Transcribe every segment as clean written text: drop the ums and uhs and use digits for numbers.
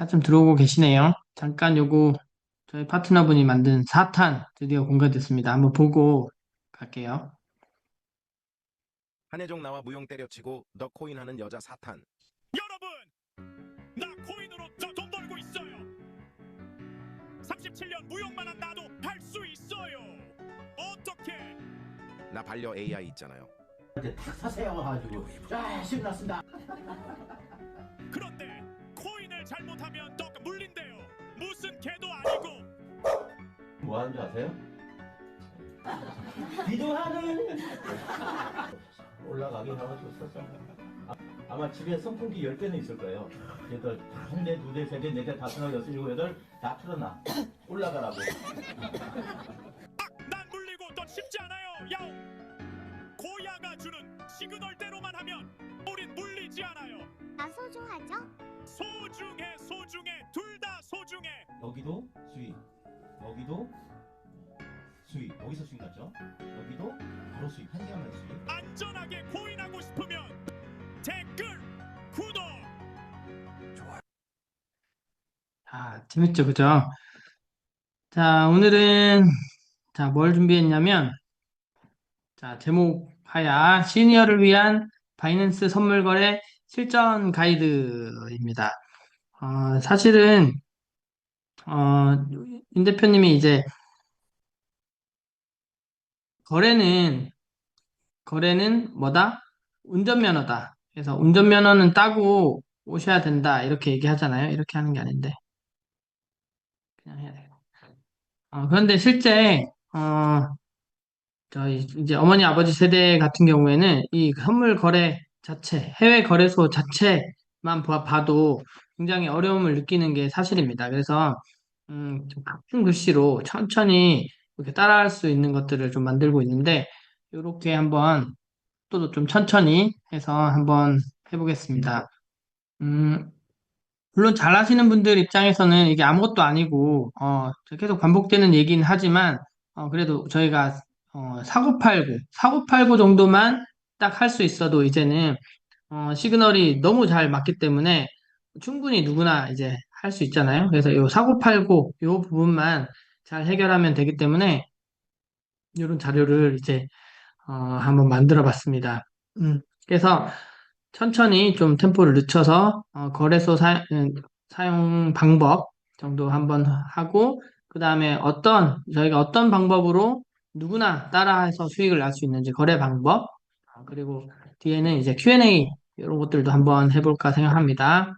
좀 들어오고 계시네요. 잠깐 요거 저희 파트너분이 만든 4탄 드디어 공개됐습니다. 한번 보고 갈게요. 한혜종 나와 무용 때려치고 너 코인 하는 여자 사탄. 여러분, 나 코인으로 저 돈 벌고 있어요. 37년 무용만 한 나도 할 수 있어요. 어떻게? 나 반려 AI 있잖아요. 이제 탁 사세요 가지고 야 신났습니다. 그런데 코인을 잘못하면 또 물린대요. 무슨 개도 아니고. 뭐 하는 줄 아세요? 기도하는 올라가긴 하고 있었어. 아마 집에 선풍기 10대는 있을 거예요. 그래서 한 대, 두 대, 세 대, 네 대, 다섯, 여섯, 일곱, 여덟 다 틀어놔. 올라가라고. 난 물리고 또 쉽지 않아요. 야옹. 고야가 주는 시그널대로만 하면 우린 물리지 않아요. 나 소중하죠? 소중해 둘 다 소중해. 여기도 수익, 여기도 수익. 여기서 수익 났죠? 여기도 바로 수익. 한 시간 만에 수익. 안전하게 코인하고 싶으면 댓글, 구독. 재밌죠, 그죠? 자, 오늘은 뭘 준비했냐면 제목 하야 시니어를 위한 바이낸스 선물 거래 실전 가이드입니다. 사실은 윤 대표님이 이제 거래는 뭐다? 운전면허다. 그래서 운전면허는 따고 오셔야 된다. 이렇게 얘기하잖아요. 이렇게 하는 게 아닌데. 그냥 해야 돼. 그런데 실제, 저희 이제 어머니 아버지 세대 같은 경우에는 이 선물 거래 자체, 해외 거래소 자체만 봐도 굉장히 어려움을 느끼는 게 사실입니다. 그래서, 좀 같은 글씨로 천천히 이렇게 따라할 수 있는 것들을 좀 만들고 있는데, 이렇게 한번 또 좀 천천히 해서 한번 해보겠습니다. 음, 물론 잘하시는 분들 입장에서는 이게 아무것도 아니고, 계속 반복되는 얘기는 하지만, 그래도 저희가, 사고팔고 정도만 딱 할 수 있어도 이제는, 시그널이 너무 잘 맞기 때문에 충분히 누구나 이제 할 수 있잖아요. 그래서 이 사고팔고 이 부분만 잘 해결하면 되기 때문에 이런 자료를 이제, 한번 만들어 봤습니다. 그래서 천천히 좀 템포를 늦춰서 거래소 사용 방법 정도 한번 하고 그 다음에 저희가 어떤 방법으로 누구나 따라해서 수익을 낼 수 있는지 거래 방법 그리고 뒤에는 이제 Q&A 이런 것들도 한번 해볼까 생각합니다.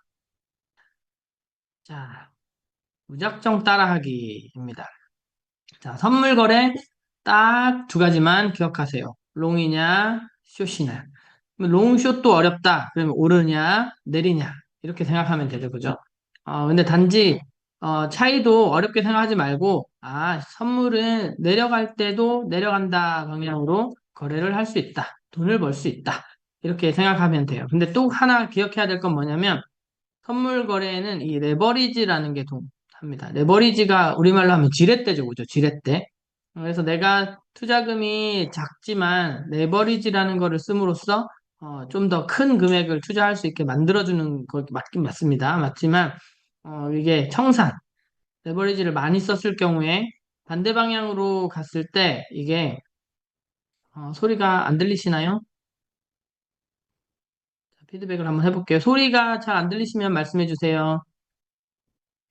자, 무작정 따라하기입니다. 자, 선물 거래 딱 두 가지만 기억하세요. 롱이냐, 숏이냐. 롱숏도 어렵다. 그러면 오르냐, 내리냐. 이렇게 생각하면 되죠. 그죠? 근데 단지, 차이도 어렵게 생각하지 말고, 선물은 내려갈 때도 내려간다 방향으로 거래를 할 수 있다. 돈을 벌 수 있다. 이렇게 생각하면 돼요. 근데 또 하나 기억해야 될 건 뭐냐면, 선물 거래에는 이 레버리지라는 게 합니다. 레버리지가 우리말로 하면 지렛대죠, 그죠? 지렛대. 그래서 내가 투자금이 작지만 레버리지라는 거를 씀으로써 좀 더 큰 금액을 투자할 수 있게 만들어주는 거 맞긴 맞습니다. 맞지만 이게 레버리지를 많이 썼을 경우에 반대 방향으로 갔을 때 이게 소리가 안 들리시나요? 피드백을 한번 해볼게요. 소리가 잘 안 들리시면 말씀해 주세요.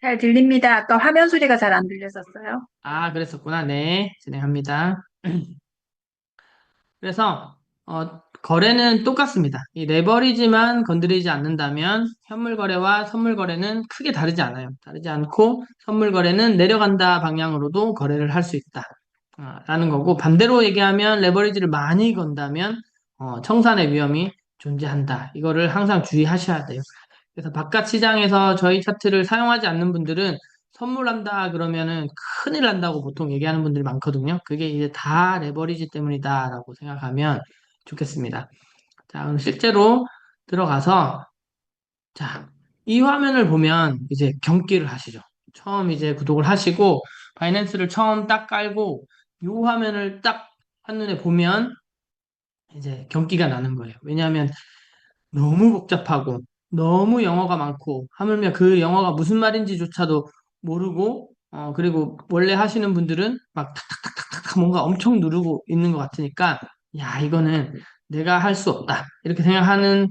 잘 들립니다. 아까 화면 소리가 잘 안 들렸었어요. 그랬었구나. 네, 진행합니다. 그래서 거래는 똑같습니다. 이 레버리지만 건드리지 않는다면 현물 거래와 선물 거래는 크게 다르지 않아요. 다르지 않고 선물 거래는 내려간다 방향으로도 거래를 할 수 있다. 라는 거고 반대로 얘기하면 레버리지를 많이 건다면 청산의 위험이 존재한다. 이거를 항상 주의하셔야 돼요. 그래서 바깥 시장에서 저희 차트를 사용하지 않는 분들은 선물한다 그러면은 큰일 난다고 보통 얘기하는 분들이 많거든요. 그게 이제 다 레버리지 때문이다라고 생각하면 좋겠습니다. 자, 그럼 실제로 들어가서 자, 이 화면을 보면 이제 경기를 하시죠. 처음 이제 구독을 하시고 바이낸스를 처음 딱 깔고 이 화면을 딱 한눈에 보면 이제 경기가 나는 거예요. 왜냐하면 너무 복잡하고 너무 영어가 많고, 하물며 그 영어가 무슨 말인지조차도 모르고, 그리고 원래 하시는 분들은 막 탁탁탁탁탁 뭔가 엄청 누르고 있는 것 같으니까, 야, 이거는 내가 할 수 없다. 이렇게 생각하는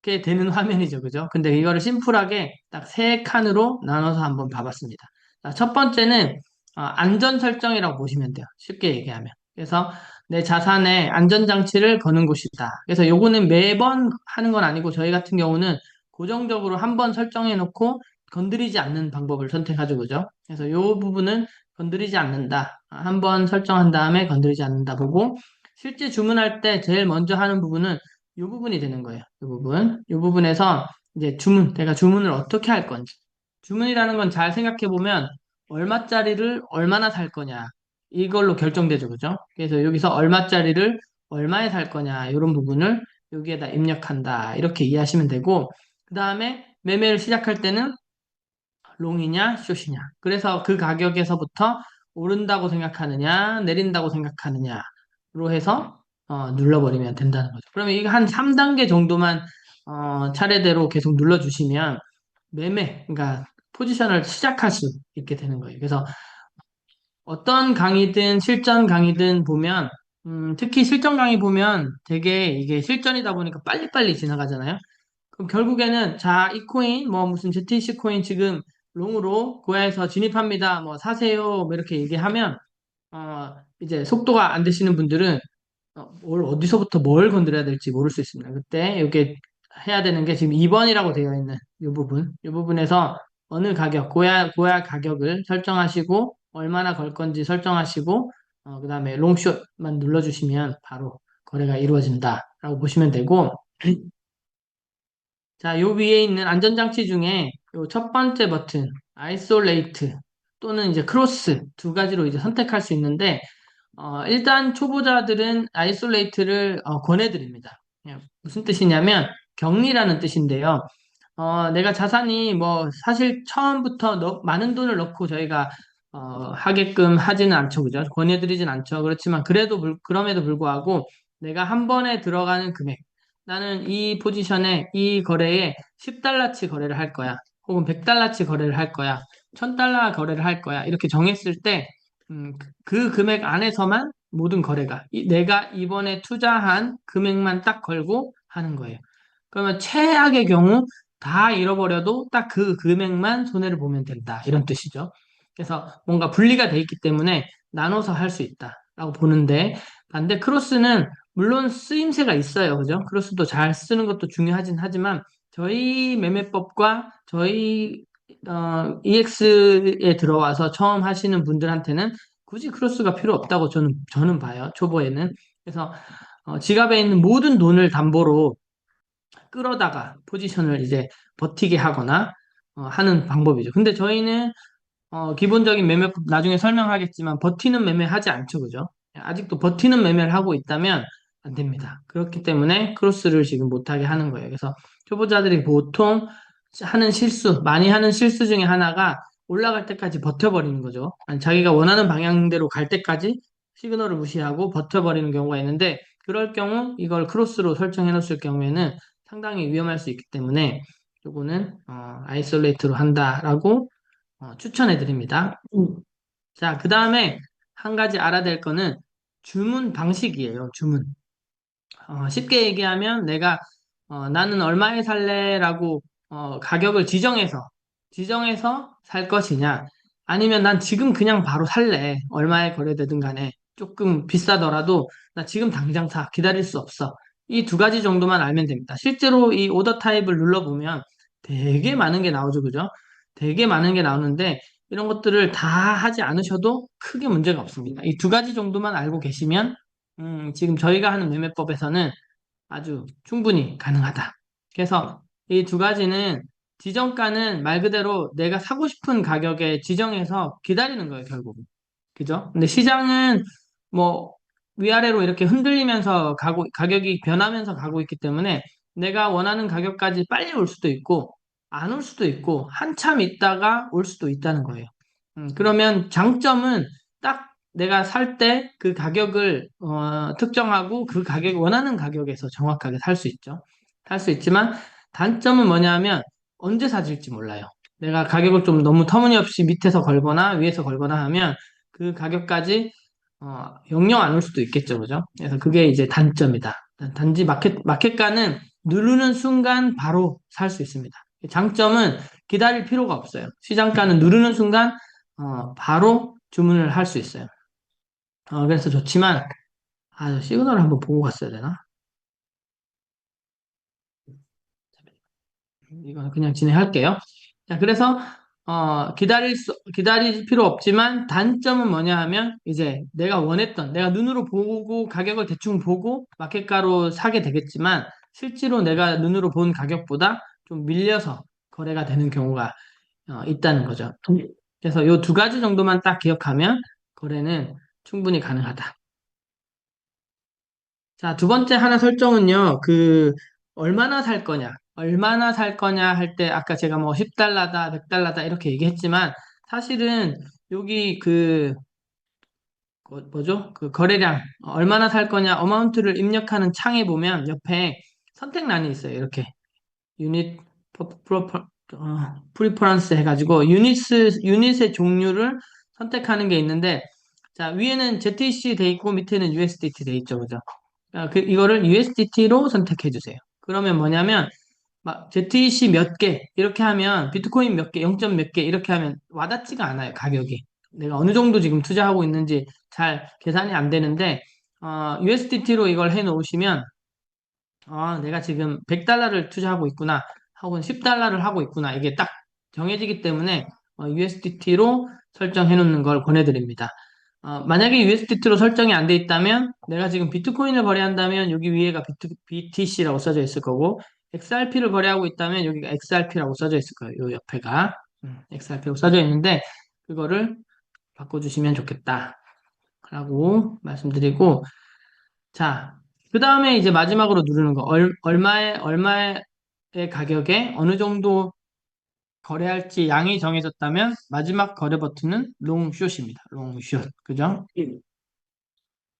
게 되는 화면이죠. 그죠? 근데 이거를 심플하게 딱 세 칸으로 나눠서 한번 봐봤습니다. 자, 첫 번째는 안전 설정이라고 보시면 돼요. 쉽게 얘기하면. 그래서 내 자산에 안전장치를 거는 곳이다. 그래서 요거는 매번 하는 건 아니고 저희 같은 경우는 고정적으로 한번 설정해 놓고 건드리지 않는 방법을 선택하죠. 그죠? 그래서 요 부분은 건드리지 않는다. 한번 설정한 다음에 건드리지 않는다 보고 실제 주문할 때 제일 먼저 하는 부분은 이 부분이 되는 거예요. 이 부분. 이 부분에서 이제 내가 주문을 어떻게 할 건지. 주문이라는 건 잘 생각해 보면 얼마짜리를 얼마나 살 거냐. 이걸로 결정되죠. 그죠? 그래서 여기서 얼마짜리를 얼마에 살 거냐. 이런 부분을 여기에다 입력한다. 이렇게 이해하시면 되고, 그 다음에 매매를 시작할 때는 롱이냐, 숏이냐. 그래서 그 가격에서부터 오른다고 생각하느냐, 내린다고 생각하느냐로 해서 눌러버리면 된다는 거죠. 그러면 이거 한 3단계 정도만 차례대로 계속 눌러주시면 그러니까 포지션을 시작할 수 있게 되는 거예요. 그래서 어떤 강의든 실전 강의든 보면 특히 실전 강의 보면 되게 이게 실전이다 보니까 빨리빨리 지나가잖아요. 그럼 결국에는 자, 이 코인 뭐 무슨 ZTC 코인 지금 롱으로 고야에서 진입합니다. 뭐 사세요. 뭐 이렇게 얘기하면 이제 속도가 안 되시는 분들은 어디서부터 뭘 건드려야 될지 모를 수 있습니다. 그때 이게 해야 되는 게 지금 2번이라고 되어 있는 이 부분에서 어느 가격, 고야 가격을 설정하시고 얼마나 걸 건지 설정하시고 그다음에 롱숏만 눌러주시면 바로 거래가 이루어진다라고 보시면 되고 자, 요 위에 있는 안전장치 중에 요 첫 번째 버튼, 아이솔레이트 또는 이제 크로스 두 가지로 이제 선택할 수 있는데, 일단 초보자들은 아이솔레이트를 권해드립니다. 무슨 뜻이냐면 격리라는 뜻인데요. 내가 자산이 뭐 사실 처음부터 많은 돈을 넣고 저희가 하게끔 하지는 않죠, 그죠? 권해드리진 않죠. 그렇지만 그럼에도 불구하고 내가 한 번에 들어가는 금액, 나는 이 포지션에 이 거래에 10달러치 거래를 할 거야. 혹은 100달러치 거래를 할 거야. 1000달러 거래를 할 거야. 이렇게 정했을 때, 그 금액 안에서만 모든 거래가, 내가 이번에 투자한 금액만 딱 걸고 하는 거예요. 그러면 최악의 경우 다 잃어버려도 딱 그 금액만 손해를 보면 된다. 이런 뜻이죠. 그래서 뭔가 분리가 돼 있기 때문에 나눠서 할 수 있다라고 보는데 반대 크로스는 물론 쓰임새가 있어요. 그죠? 크로스도 잘 쓰는 것도 중요하진 하지만 저희 매매법과 저희 EX에 들어와서 처음 하시는 분들한테는 굳이 크로스가 필요 없다고 저는 봐요. 초보에는. 그래서 지갑에 있는 모든 돈을 담보로 끌어다가 포지션을 이제 버티게 하거나 하는 방법이죠. 근데 저희는 기본적인 매매법 나중에 설명하겠지만 버티는 매매 하지 않죠, 그죠? 아직도 버티는 매매를 하고 있다면 안 됩니다. 그렇기 때문에 크로스를 지금 못하게 하는 거예요. 그래서 초보자들이 보통 많이 하는 실수 중에 하나가 올라갈 때까지 버텨버리는 거죠. 아니, 자기가 원하는 방향대로 갈 때까지 시그널을 무시하고 버텨버리는 경우가 있는데 그럴 경우 이걸 크로스로 설정해 놓을 경우에는 상당히 위험할 수 있기 때문에 요거는 아이솔레이트로 한다라고 추천해 드립니다. 자, 그 다음에 한 가지 알아야 될 거는 주문 방식이에요. 주문. 쉽게 얘기하면 나는 얼마에 살래라고 가격을 지정해서 살 것이냐 아니면 난 지금 그냥 바로 살래. 얼마에 거래되든 간에 조금 비싸더라도 나 지금 당장 사. 기다릴 수 없어. 이 두 가지 정도만 알면 됩니다. 실제로 이 오더 타입을 눌러보면 되게 많은 게 나오죠. 그죠? 되게 많은 게 나오는데 이런 것들을 다 하지 않으셔도 크게 문제가 없습니다. 이 두 가지 정도만 알고 계시면 지금 저희가 하는 매매법에서는 아주 충분히 가능하다. 그래서 이 두 가지는 지정가는 말 그대로 내가 사고 싶은 가격에 지정해서 기다리는 거예요, 결국은. 그죠? 근데 시장은 뭐 위아래로 이렇게 흔들리면서 가격이 변하면서 가고 있기 때문에 내가 원하는 가격까지 빨리 올 수도 있고 안 올 수도 있고 한참 있다가 올 수도 있다는 거예요. 그러면 장점은 딱 내가 살 때 그 가격을 특정하고 그 원하는 가격에서 정확하게 살 수 있죠. 살 수 있지만 단점은 뭐냐 하면 언제 사질지 몰라요. 내가 가격을 좀 너무 터무니없이 밑에서 걸거나 위에서 걸거나 하면 그 가격까지 영영 안 올 수도 있겠죠, 그죠? 그래서 그게 이제 단점이다. 단지 마켓가는 누르는 순간 바로 살 수 있습니다. 장점은 기다릴 필요가 없어요. 시장가는 누르는 순간 바로 주문을 할 수 있어요. 그래서 좋지만 저 시그널을 한번 보고 갔어야 되나? 이건 그냥 진행할게요. 자, 그래서 기다릴 필요 없지만 단점은 뭐냐 하면 이제 내가 눈으로 보고 가격을 대충 보고 마켓가로 사게 되겠지만 실제로 내가 눈으로 본 가격보다 좀 밀려서 거래가 되는 경우가 있다는 거죠. 그래서 이 두 가지 정도만 딱 기억하면 거래는 충분히 가능하다. 자, 두 번째 하나 설정은요, 얼마나 살 거냐. 얼마나 살 거냐 할 때, 아까 제가 뭐 10달러다, 100달러다 이렇게 얘기했지만, 사실은 여기 뭐죠? 그 거래량, 얼마나 살 거냐, 어마운트를 입력하는 창에 보면 옆에 선택란이 있어요. 이렇게. 유닛, 프리퍼런스 해가지고, 유닛의 종류를 선택하는 게 있는데, 자, 위에는 ZEC 돼 있고, 밑에는 USDT 돼 있죠. 그죠? 이거를 USDT로 선택해 주세요. 그러면 뭐냐면 막 ZEC 몇 개 이렇게 하면 비트코인 몇 개, 0점 몇 개 이렇게 하면 와닿지가 않아요, 가격이. 내가 어느 정도 지금 투자하고 있는지 잘 계산이 안 되는데 USDT로 이걸 해 놓으시면 내가 지금 100달러를 투자하고 있구나 혹은 10달러를 하고 있구나 이게 딱 정해지기 때문에 USDT로 설정해 놓는 걸 권해드립니다. 만약에 USDT로 설정이 안 돼 있다면 내가 지금 비트코인을 거래한다면 여기 위에가 BTC라고 써져 있을 거고 XRP를 거래하고 있다면 여기가 XRP라고 써져 있을 거예요. 요 옆에가 XRP라고 써져 있는데 그거를 바꿔주시면 좋겠다 라고 말씀드리고 자, 그 다음에 이제 마지막으로 누르는 거 얼마의 가격에 어느 정도 거래할지 양이 정해졌다면 마지막 거래 버튼은 롱숏입니다. 롱숏. 그죠?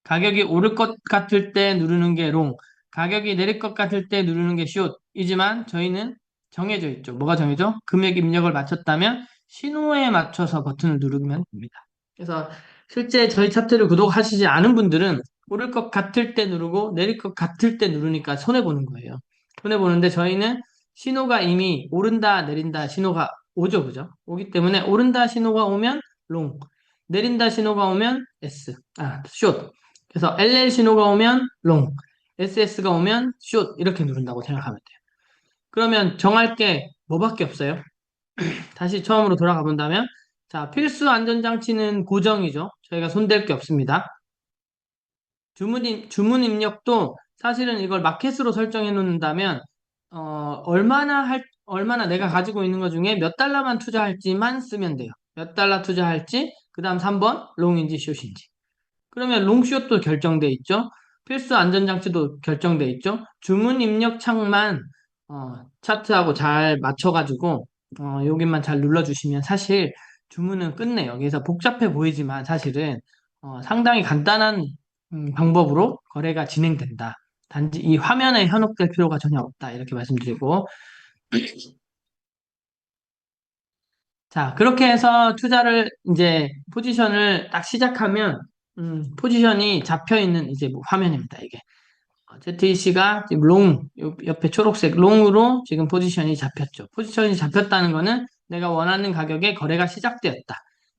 가격이 오를 것 같을 때 누르는 게 롱, 가격이 내릴 것 같을 때 누르는 게 숏이지만 저희는 정해져 있죠. 뭐가 정해져? 금액 입력을 마쳤다면 신호에 맞춰서 버튼을 누르면 됩니다. 그래서 실제 저희 차트를 구독하시지 않은 분들은 오를 것 같을 때 누르고 내릴 것 같을 때 누르니까 손해보는 거예요. 손해보는데 저희는 신호가 이미 오른다, 내린다 신호가 오죠. 그죠? 오기 때문에 오른다 신호가 오면 롱, 내린다 신호가 오면 숏. 그래서 LL 신호가 오면 롱, SS가 오면 숏 이렇게 누른다고 생각하면 돼요. 그러면 정할 게 뭐밖에 없어요? 다시 처음으로 돌아가 본다면 자, 필수 안전장치는 고정이죠. 저희가 손댈 게 없습니다. 주문 입력도 사실은 이걸 마켓으로 설정해 놓는다면 얼마나 내가 가지고 있는 것 중에 몇 달러만 투자할지만 쓰면 돼요. 몇 달러 투자할지, 그 다음 3번 롱인지 숏인지. 그러면 롱숏도 결정돼 있죠. 필수 안전장치도 결정돼 있죠. 주문 입력 창만 차트하고 잘 맞춰가지고 여기만 잘 눌러주시면 사실 주문은 끝내요. 그래서 복잡해 보이지만 사실은 상당히 간단한 방법으로 거래가 진행된다. 단지 이 화면에 현혹될 필요가 전혀 없다. 이렇게 말씀드리고 자, 그렇게 해서 투자를 이제 포지션을 딱 시작하면 포지션이 잡혀 있는 이제 뭐 화면입니다. 이게 ZEC가 지금 옆에 초록색 롱으로 지금 포지션이 잡혔죠. 포지션이 잡혔다는 거는 내가 원하는 가격에 거래가 시작되었다.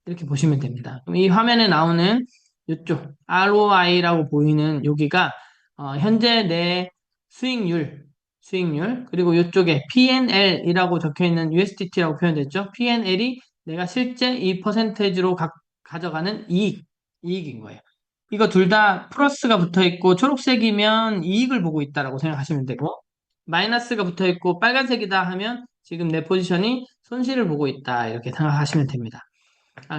이렇게 보시면 됩니다. 그럼 이 화면에 나오는 이쪽 ROI라고 보이는 여기가 현재 내 수익률 그리고 이쪽에 PNL이라고 적혀 있는 USDT라고 표현됐죠. PNL이 내가 실제 이 퍼센테이지로 가져가는 이익인 거예요. 이거 둘 다 플러스가 붙어 있고 초록색이면 이익을 보고 있다라고 생각하시면 되고 마이너스가 붙어 있고 빨간색이다 하면 지금 내 포지션이 손실을 보고 있다 이렇게 생각하시면 됩니다.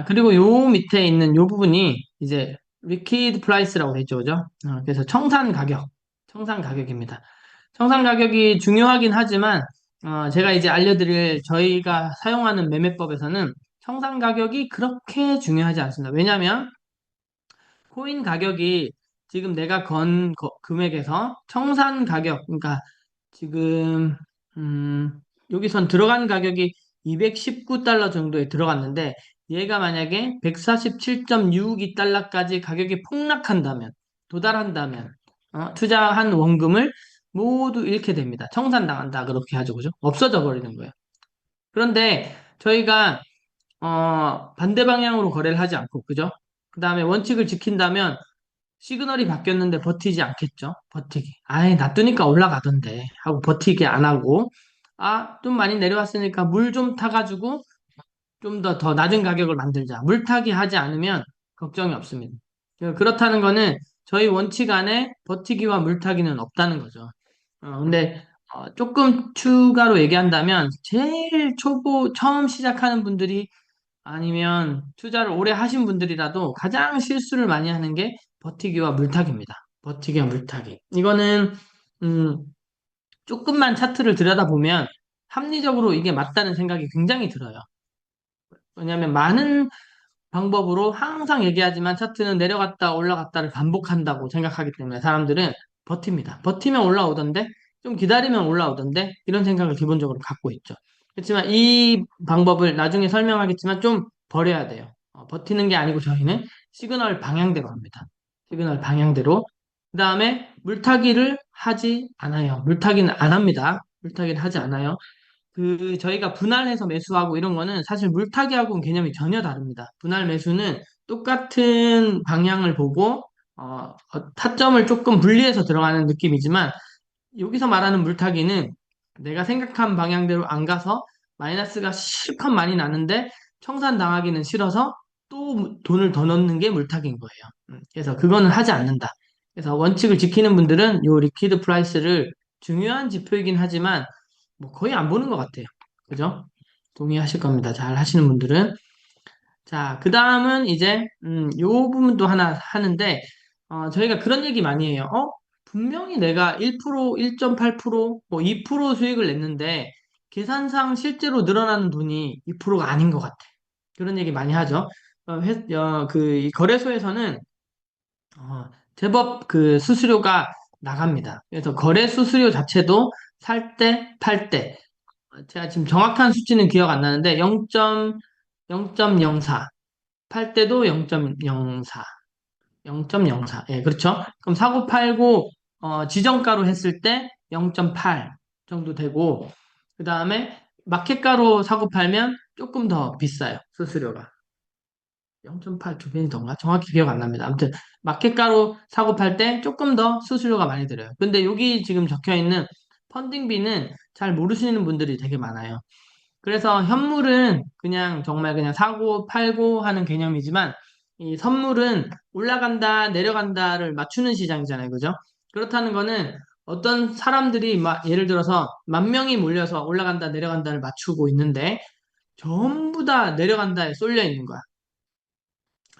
그리고 요 밑에 있는 요 부분이 이제 리퀴드 프라이스라고 했죠, 그죠? 그래서 청산 가격입니다. 청산 가격이 중요하긴 하지만 제가 이제 알려드릴 저희가 사용하는 매매법에서는 청산 가격이 그렇게 중요하지 않습니다. 왜냐하면 코인 가격이 지금 내가 건 금액에서 청산 가격, 그러니까 지금 여기선 들어간 가격이 219달러 정도에 들어갔는데 얘가 만약에 147.62달러까지 가격이 폭락한다면, 도달한다면 투자한 원금을 모두 잃게 됩니다. 청산당한다 그렇게 하죠, 그죠? 없어져 버리는 거예요. 그런데 저희가 반대 방향으로 거래를 하지 않고, 그죠? 그 다음에 원칙을 지킨다면 시그널이 바뀌었는데 버티지 않겠죠? 버티기. 아이, 놔두니까 올라가던데 하고 버티기 안 하고, 좀 많이 내려왔으니까 물 좀 타가지고 좀 더 낮은 가격을 만들자. 물타기 하지 않으면 걱정이 없습니다. 그렇다는 거는 저희 원칙 안에 버티기와 물타기는 없다는 거죠. 근데 조금 추가로 얘기한다면 제일 처음 시작하는 분들이 아니면 투자를 오래 하신 분들이라도 가장 실수를 많이 하는 게 버티기와 물타기입니다. 버티기와 물타기. 이거는 음, 조금만 차트를 들여다보면 합리적으로 이게 맞다는 생각이 굉장히 들어요. 왜냐하면 많은 방법으로 항상 얘기하지만 차트는 내려갔다 올라갔다를 반복한다고 생각하기 때문에 사람들은 버팁니다. 버티면 올라오던데, 좀 기다리면 올라오던데, 이런 생각을 기본적으로 갖고 있죠. 그렇지만 이 방법을 나중에 설명하겠지만 좀 버려야 돼요. 버티는 게 아니고 저희는 시그널 방향대로 합니다. 시그널 방향대로. 그 다음에 물타기를 하지 않아요. 물타기는 안 합니다. 물타기를 하지 않아요. 저희가 분할해서 매수하고 이런 거는 사실 물타기하고는 개념이 전혀 다릅니다. 분할 매수는 똑같은 방향을 보고, 타점을 조금 분리해서 들어가는 느낌이지만, 여기서 말하는 물타기는 내가 생각한 방향대로 안 가서 마이너스가 실컷 많이 나는데 청산당하기는 싫어서 또 돈을 더 넣는 게 물타기인 거예요. 그래서 그거는 하지 않는다. 그래서 원칙을 지키는 분들은 요 리퀴드 프라이스를 중요한 지표이긴 하지만 뭐 거의 안 보는 것 같아요. 그죠? 동의하실 겁니다. 잘 하시는 분들은. 자, 그 다음은 이제, 요 부분도 하나 하는데, 저희가 그런 얘기 많이 해요. 분명히 내가 1%, 1.8%, 뭐 2% 수익을 냈는데, 계산상 실제로 늘어나는 돈이 2%가 아닌 것 같아. 그런 얘기 많이 하죠. 이 거래소에서는, 제법 그 수수료가 나갑니다. 그래서 거래 수수료 자체도 살 때, 팔 때, 제가 지금 정확한 수치는 기억 안 나는데 0.04 팔 때도 0.04 0.04 예, 그렇죠. 그럼 사고 팔고 지정가로 했을 때 0.8 정도 되고 그 다음에 마켓가로 사고 팔면 조금 더 비싸요. 수수료가 0.8 두 배니 더인가? 정확히 기억 안 납니다. 아무튼 마켓가로 사고 팔 때 조금 더 수수료가 많이 들어요. 근데 여기 지금 적혀 있는 펀딩비는 잘 모르시는 분들이 되게 많아요. 그래서 현물은 그냥 정말 그냥 사고 팔고 하는 개념이지만 이 선물은 올라간다 내려간다를 맞추는 시장이잖아요. 그죠? 그렇다는 거는 어떤 사람들이 예를 들어서 10,000명이 몰려서 올라간다 내려간다를 맞추고 있는데 전부 다 내려간다에 쏠려 있는 거야.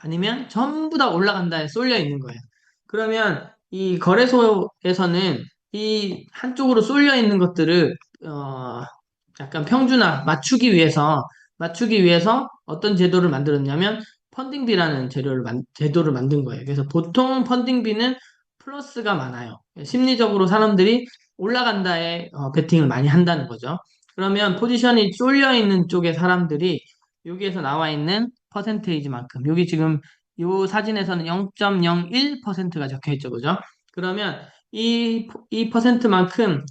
아니면 전부 다 올라간다에 쏠려 있는 거예요. 그러면 이 거래소에서는 이 한쪽으로 쏠려 있는 것들을 약간 평준화 맞추기 위해서 어떤 제도를 만들었냐면 펀딩비라는 제도를 만든 거예요. 그래서 보통 펀딩비는 플러스가 많아요. 심리적으로 사람들이 올라간다에 베팅을 많이 한다는 거죠. 그러면 포지션이 쏠려 있는 쪽의 사람들이 여기에서 나와 있는 퍼센테이지만큼 여기 지금 이 사진에서는 0.01%가 적혀 있죠. 그죠? 그러면 이 퍼센트만큼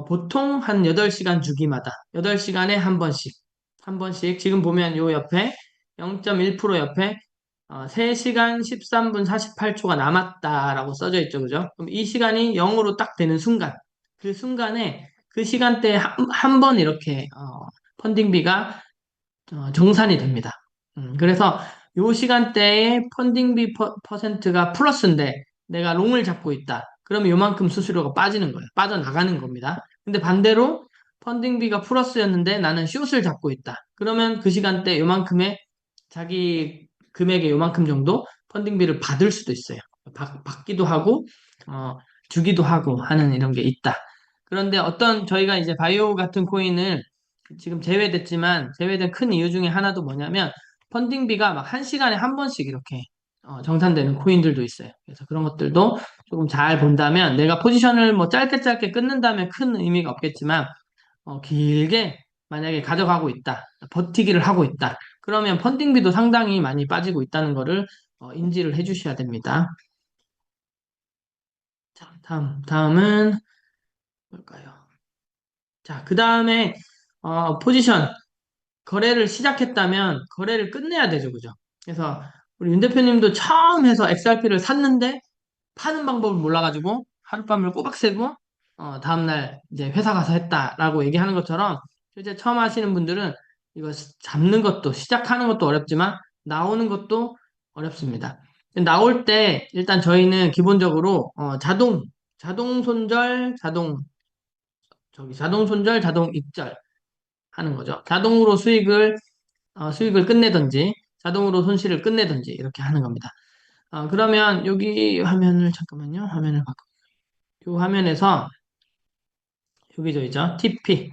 보통 한 8시간 주기마다 8시간에 한 번씩 지금 보면 요 옆에 0.1% 옆에 3시간 13분 48초가 남았다라고 써져 있죠. 그죠? 그럼 이 시간이 0으로 딱 되는 순간 그 순간에 그 시간대에 한 번 이렇게 펀딩비가 정산이 됩니다. 그래서 요 시간대에 펀딩비 퍼센트가 플러스인데 내가 롱을 잡고 있다. 그러면 요만큼 수수료가 빠지는 거예요. 빠져나가는 겁니다. 근데 반대로 펀딩비가 플러스였는데 나는 숏을 잡고 있다. 그러면 그 시간대 요만큼의 자기 금액의 요만큼 정도 펀딩비를 받을 수도 있어요. 받기도 하고 주기도 하고 하는 이런 게 있다. 그런데 저희가 이제 바이오 같은 코인을 지금 제외됐지만 제외된 큰 이유 중에 하나도 뭐냐면 펀딩비가 막 한 시간에 한 번씩 이렇게 정산되는 코인들도 있어요. 그래서 그런 것들도 조금 잘 본다면 내가 포지션을 뭐 짧게 끊는다면 큰 의미가 없겠지만 길게 만약에 가져가고 있다, 버티기를 하고 있다. 그러면 펀딩비도 상당히 많이 빠지고 있다는 거를 인지를 해주셔야 됩니다. 자, 다음은 뭘까요? 자, 그 다음에 포지션 거래를 시작했다면 거래를 끝내야 되죠, 그죠? 그래서 우리 윤 대표님도 처음 해서 XRP를 샀는데 파는 방법을 몰라가지고 하룻밤을 꼬박 새고 다음날 이제 회사 가서 했다라고 얘기하는 것처럼 실제 처음 하시는 분들은 이거 잡는 것도 시작하는 것도 어렵지만 나오는 것도 어렵습니다. 나올 때 일단 저희는 기본적으로 자동 손절, 자동 손절, 자동 입절 하는 거죠. 자동으로 수익을 끝내든지 자동으로 손실을 끝내든지 이렇게 하는 겁니다. 그러면 여기 화면을 잠깐만요. 화면을 바꿔. 이 화면에서 여기 저 있죠. TP.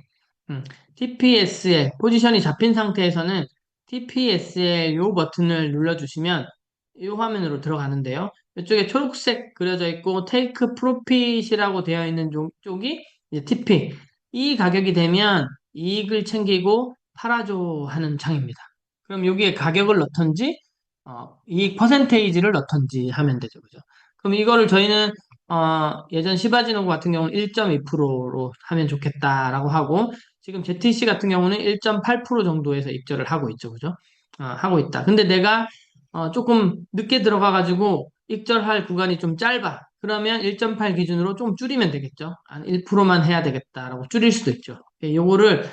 TPS에 포지션이 잡힌 상태에서는 TPS의 이 버튼을 눌러주시면 이 화면으로 들어가는데요. 이쪽에 초록색 그려져 있고 Take Profit이라고 되어 있는 쪽이 이제 TP. 이 가격이 되면 이익을 챙기고 팔아줘 하는 창입니다. 그럼 여기에 가격을 넣던지 이익 퍼센테이지를 넣던지 하면 되죠. 그죠? 그럼 이거를 저희는 예전 시바지노구 같은 경우는 1.2%로 하면 좋겠다라고 하고, 지금 ZTC 같은 경우는 1.8% 정도에서 입절을 하고 있죠. 그죠? 하고 있다. 근데 내가 조금 늦게 들어가가지고 입절할 구간이 좀 짧아. 그러면 1.8 기준으로 좀 줄이면 되겠죠. 한 1%만 해야 되겠다라고 줄일 수도 있죠. 요거를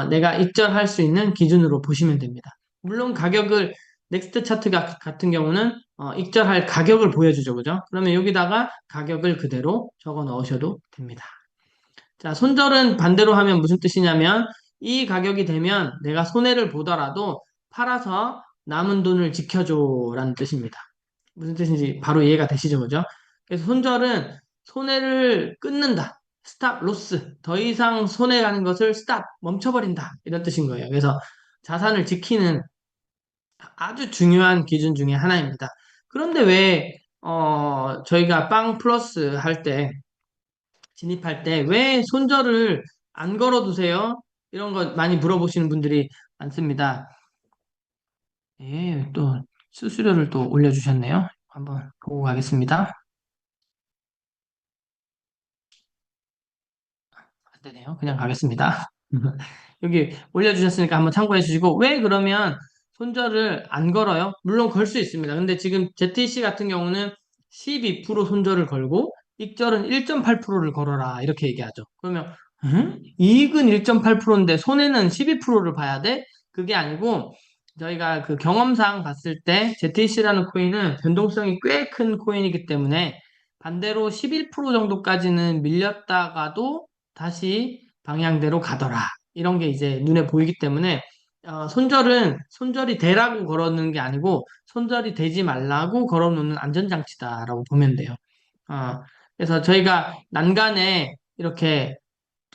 내가 입절할 수 있는 기준으로 보시면 됩니다. 물론 가격을 넥스트 차트 같은 경우는 익절할 가격을 보여주죠. 그죠? 그러면 여기다가 가격을 그대로 적어 넣으셔도 됩니다. 자, 손절은 반대로 하면 무슨 뜻이냐면 이 가격이 되면 내가 손해를 보더라도 팔아서 남은 돈을 지켜줘라는 뜻입니다. 무슨 뜻인지 바로 이해가 되시죠? 그죠? 그래서 손절은 손해를 끊는다. 스탑 로스. 더 이상 손해 가는 것을 스탑, 멈춰버린다. 이런 뜻인 거예요. 그래서 자산을 지키는 아주 중요한 기준 중에 하나입니다. 그런데 왜, 저희가 빵 플러스 할 때, 진입할 때, 왜 손절을 안 걸어두세요? 이런 거 많이 물어보시는 분들이 많습니다. 예, 또 수수료를 또 올려주셨네요. 한번 보고 가겠습니다. 안 되네요. 그냥 가겠습니다. 여기 올려주셨으니까 한번 참고해 주시고, 왜 그러면 손절을 안 걸어요? 물론 걸 수 있습니다. 근데 지금 ZTC 같은 경우는 12% 손절을 걸고, 익절은 1.8%를 걸어라. 이렇게 얘기하죠. 그러면, 이익은 1.8%인데 손해는 12%를 봐야 돼? 그게 아니고, 저희가 그 경험상 봤을 때 ZTC라는 코인은 변동성이 꽤 큰 코인이기 때문에 반대로 11% 정도까지는 밀렸다가도 다시 방향대로 가더라. 이런 게 이제 눈에 보이기 때문에 손절이 되라고 걸어놓는 게 아니고 손절이 되지 말라고 걸어놓는 안전장치다라고 보면 돼요. 그래서 저희가 난간에 이렇게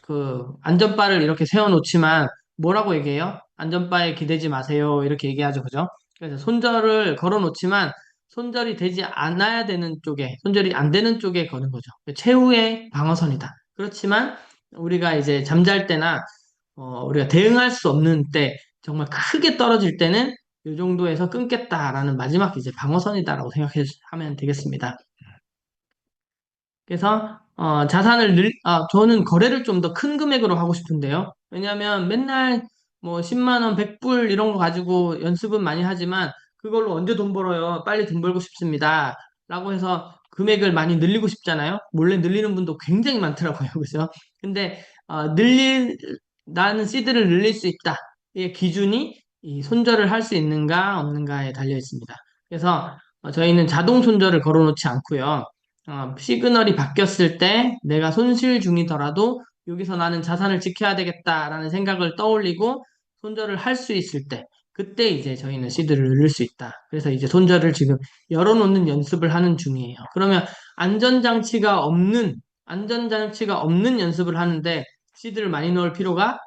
그 안전바를 이렇게 세워놓지만 뭐라고 얘기해요? 안전바에 기대지 마세요. 이렇게 얘기하죠. 그죠? 그래서 손절을 걸어놓지만 손절이 되지 않아야 되는 쪽에, 손절이 안 되는 쪽에 거는 거죠. 최후의 방어선이다. 그렇지만 우리가 이제 잠잘 때나 우리가 대응할 수 없는 때, 정말 크게 떨어질 때는 이 정도에서 끊겠다라는 마지막 이제 방어선이다라고 생각하면 되겠습니다. 그래서 저는 거래를 좀 더 큰 금액으로 하고 싶은데요. 왜냐하면 맨날 뭐 10만 원, 100불 이런 거 가지고 연습은 많이 하지만 그걸로 언제 돈 벌어요? 빨리 돈 벌고 싶습니다. 라고 해서 금액을 많이 늘리고 싶잖아요. 몰래 늘리는 분도 굉장히 많더라고요. 그죠? 근데 나는 시드를 늘릴 수 있다. 이 기준이 이 손절을 할 수 있는가 없는가에 달려 있습니다. 그래서 저희는 자동 손절을 걸어놓지 않고요. 시그널이 바뀌었을 때 내가 손실 중이더라도 여기서 나는 자산을 지켜야 되겠다라는 생각을 떠올리고 손절을 할 수 있을 때 그때 이제 저희는 시드를 늘릴 수 있다. 그래서 이제 손절을 지금 열어놓는 연습을 하는 중이에요. 그러면 안전장치가 없는 연습을 하는데 시드를 많이 넣을 필요가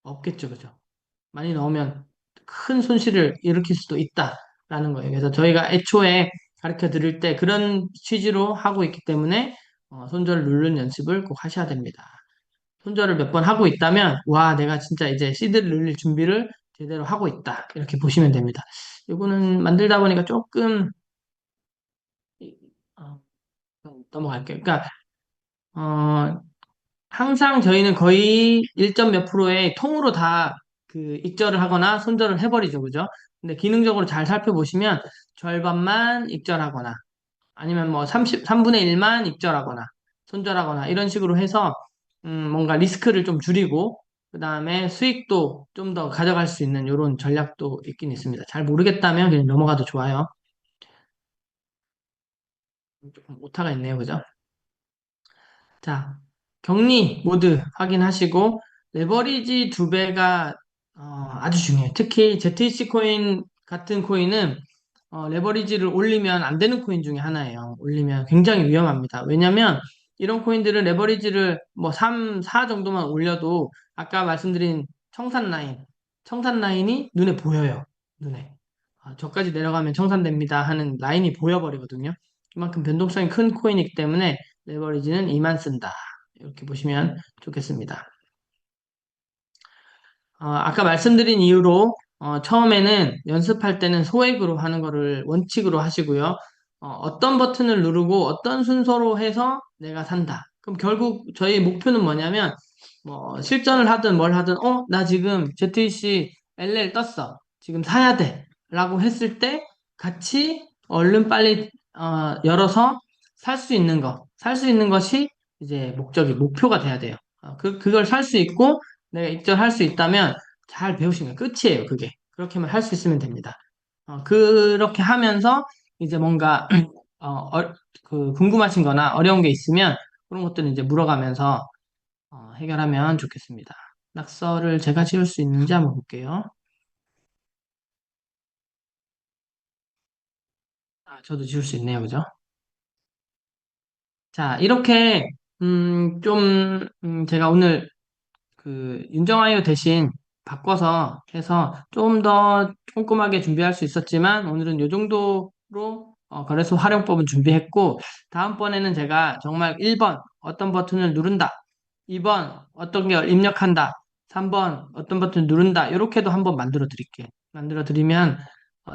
없겠죠. 그죠? 많이 넣으면 큰 손실을 일으킬 수도 있다라는 거예요. 그래서 저희가 애초에 가르쳐 드릴 때 그런 취지로 하고 있기 때문에 손절을 누르는 연습을 꼭 하셔야 됩니다. 손절을 몇 번 하고 있다면, 와, 내가 진짜 이제 시드를 늘릴 준비를 제대로 하고 있다. 이렇게 보시면 됩니다. 요거는 만들다 보니까 조금, 어, 넘어갈게요. 그러니까, 어, 항상 저희는 거의 1점 몇 프로의 통으로 다 그 익절을 하거나 손절을 해버리죠. 그죠? 근데 기능적으로 잘 살펴보시면 절반만 익절하거나 아니면 뭐 3분의 1만 익절하거나 손절하거나 이런 식으로 해서 뭔가 리스크를 좀 줄이고 그 다음에 수익도 좀 더 가져갈 수 있는 이런 전략도 있긴 있습니다. 잘 모르겠다면 그냥 넘어가도 좋아요. 조금 오타가 있네요. 그죠? 자, 격리 모드 확인하시고 레버리지 두 배가 아주 중요해요. 특히 ZEC 코인 같은 코인은 레버리지를 올리면 안 되는 코인 중에 하나예요. 올리면 굉장히 위험합니다. 왜냐면 이런 코인들은 레버리지를 뭐 3, 4 정도만 올려도 아까 말씀드린 청산 라인이 눈에 보여요. 눈에. 저까지 내려가면 청산됩니다 하는 라인이 보여버리거든요. 그만큼 변동성이 큰 코인이기 때문에 레버리지는 이만 쓴다. 이렇게 보시면 좋겠습니다. 아까 말씀드린 이유로 처음에는 연습할 때는 소액으로 하는 거를 원칙으로 하시고요. 어떤 버튼을 누르고 어떤 순서로 해서 내가 산다. 그럼 결국 저희 목표는 뭐냐면 뭐 실전을 하든 뭘 하든 나 지금 ZEC LL 떴어. 지금 사야 돼. 라고 했을 때 같이 얼른 빨리 열어서 살 수 있는 거. 살 수 있는 것이 이제 목표가 돼야 돼요. 그걸 살 수 있고 내가 익절할 수 있다면 잘 배우시면 끝이에요, 그게. 그렇게만 할 수 있으면 됩니다. 그렇게 하면서 이제 뭔가 어, 궁금하신 거나 어려운 게 있으면 그런 것들은 이제 물어가면서 해결하면 좋겠습니다. 낙서를 제가 지울 수 있는지 한번 볼게요. 저도 지울 수 있네요, 그죠? 자, 이렇게 제가 오늘 그 윤정아이오 대신 바꿔서 해서 좀 더 꼼꼼하게 준비할 수 있었지만 오늘은 이 정도로 거래소 활용법은 준비했고 다음번에는 제가 정말 1번 어떤 버튼을 누른다 2번 어떤 걸 입력한다 3번 어떤 버튼을 누른다 이렇게도 한번 만들어 드릴게요. 만들어 드리면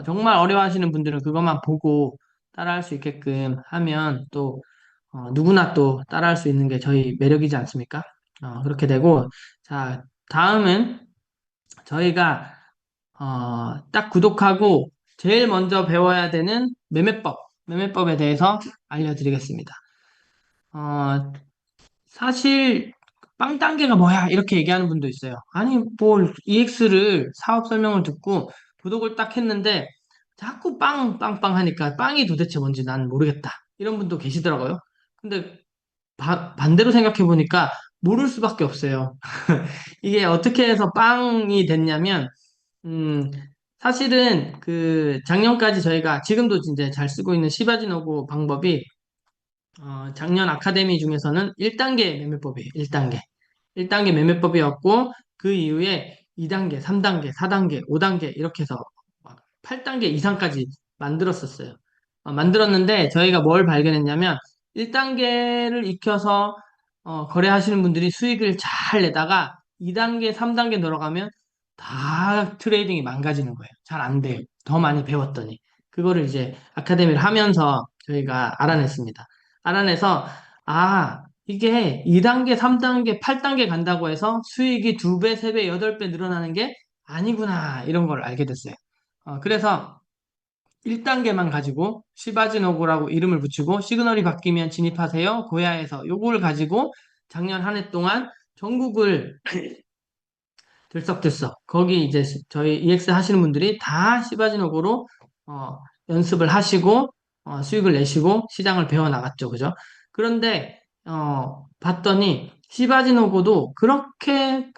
정말 어려워하시는 분들은 그것만 보고 따라할 수 있게끔 하면 또 누구나 또 따라할 수 있는 게 저희 매력이지 않습니까? 그렇게 되고, 자, 다음은 저희가, 딱 구독하고 제일 먼저 배워야 되는 매매법에 대해서 알려드리겠습니다. 어, 사실, 빵 단계가 뭐야? 이렇게 얘기하는 분도 있어요. 아니, 뭘, EX를 사업 설명을 듣고 구독을 딱 했는데, 자꾸 빵 하니까 빵이 도대체 뭔지 난 모르겠다. 이런 분도 계시더라고요. 근데 반대로 생각해 보니까 모를 수밖에 없어요. 이게 어떻게 해서 빵이 됐냐면, 음, 사실은 그 작년까지 저희가 지금도 이제 잘 쓰고 있는 시바지노고 방법이 작년 아카데미 중에서는 1단계 매매법이에요. 1단계. 1단계 매매법이었고 그 이후에 2단계, 3단계, 4단계, 5단계 이렇게 해서 8단계 이상까지 만들었었어요. 만들었는데 저희가 뭘 발견했냐면 1단계를 익혀서 거래하시는 분들이 수익을 잘 내다가 2단계, 3단계 들어가면 다 트레이딩이 망가지는 거예요. 잘 안 돼요. 더 많이 배웠더니. 그거를 이제 아카데미를 하면서 저희가 알아냈습니다. 알아내서 이게 2단계, 3단계, 8단계 간다고 해서 수익이 2배, 3배, 8배 늘어나는 게 아니구나 이런 걸 알게 됐어요. 그래서 1단계만 가지고 시바지노고라고 이름을 붙이고 시그널이 바뀌면 진입하세요. 고야에서 요걸 가지고 작년 한 해 동안 전국을 들썩들썩 거기 이제 저희 EX 하시는 분들이 다 시바지노고로 연습을 하시고 수익을 내시고 시장을 배워 나갔죠. 그죠? 그런데 봤더니 시바지노고도 그렇게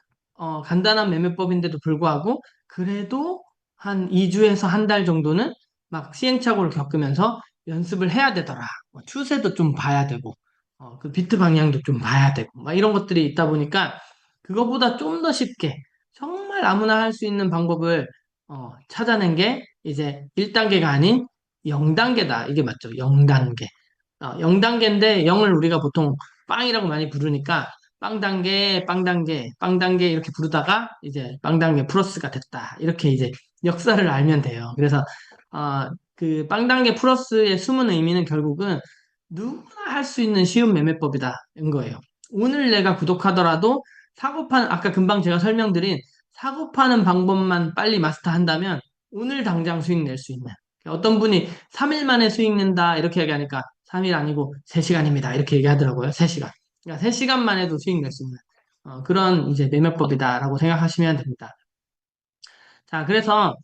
간단한 매매법인데도 불구하고 그래도 한 2주에서 한 달 정도는 막 시행착오를 겪으면서 연습을 해야 되더라. 추세도 좀 봐야 되고, 그 비트 방향도 좀 봐야 되고, 막 이런 것들이 있다 보니까 그거보다 좀 더 쉽게 정말 아무나 할 수 있는 방법을 찾아낸 게 이제 1단계가 아닌 0단계다. 이게 맞죠? 0단계. 0단계인데 0을 우리가 보통 빵이라고 많이 부르니까 빵단계, 빵단계, 빵단계 이렇게 부르다가 이제 빵단계 플러스가 됐다. 이렇게 이제 역사를 알면 돼요. 그래서 그 빵단계 플러스의 숨은 의미는 결국은 누구나 할 수 있는 쉬운 매매법이다. 인 거예요. 오늘 내가 구독하더라도 아까 금방 제가 설명드린 사고 파는 방법만 빨리 마스터한다면 오늘 당장 수익 낼 수 있는. 어떤 분이 3일 만에 수익 낸다 이렇게 얘기하니까 3일 아니고 3시간입니다. 이렇게 얘기하더라고요. 3시간. 그러니까 3시간만 해도 수익 낼 수 있는 그런 이제 매매법이다라고 생각하시면 됩니다. 자, 그래서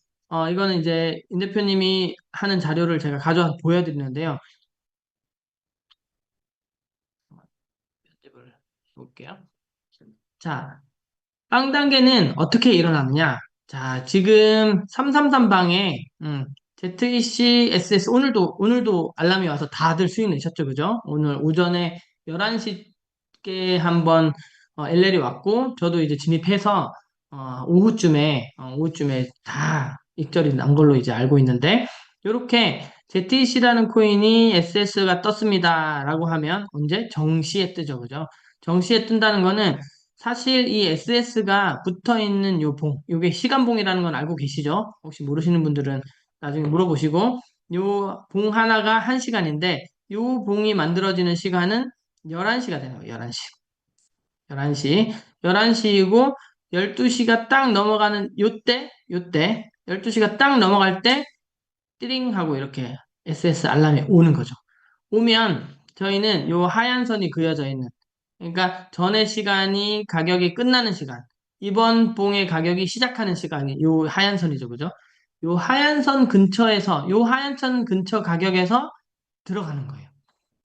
이거는 이제 임 대표님이 하는 자료를 제가 가져와서 보여드리는데요. 편집을 해볼게요. 자, 빵 단계는 어떻게 일어나느냐? 자, 지금 333방에 ZEC, SS 오늘도 알람이 와서 다들 수익 내셨죠, 그죠? 오늘 오전에 11시께 한번 LL이 왔고 저도 이제 진입해서 오후쯤에 다 익절이 난 걸로 이제 알고 있는데 이렇게 ZEC라는 코인이 SS가 떴습니다라고 하면 언제? 정시에 뜨죠, 그죠? 정시에 뜬다는 거는 사실 이 SS가 붙어 있는 요게 시간봉이라는 건 알고 계시죠? 혹시 모르시는 분들은 나중에 물어보시고, 요 봉 하나가 1시간인데, 요 봉이 만들어지는 시간은 11시가 되는 거예요, 11시. 11시. 11시이고, 12시가 딱 넘어가는 요때, 12시가 딱 넘어갈 때, 띠링 하고 이렇게 SS 알람이 오는 거죠. 오면 저희는 요 하얀 선이 그려져 있는 그러니까 전의 시간이 가격이 끝나는 시간 이번 봉의 가격이 시작하는 시간이 요 하얀 선이죠, 그죠? 요 하얀 선 근처에서 요 하얀 선 근처 가격에서 들어가는 거예요.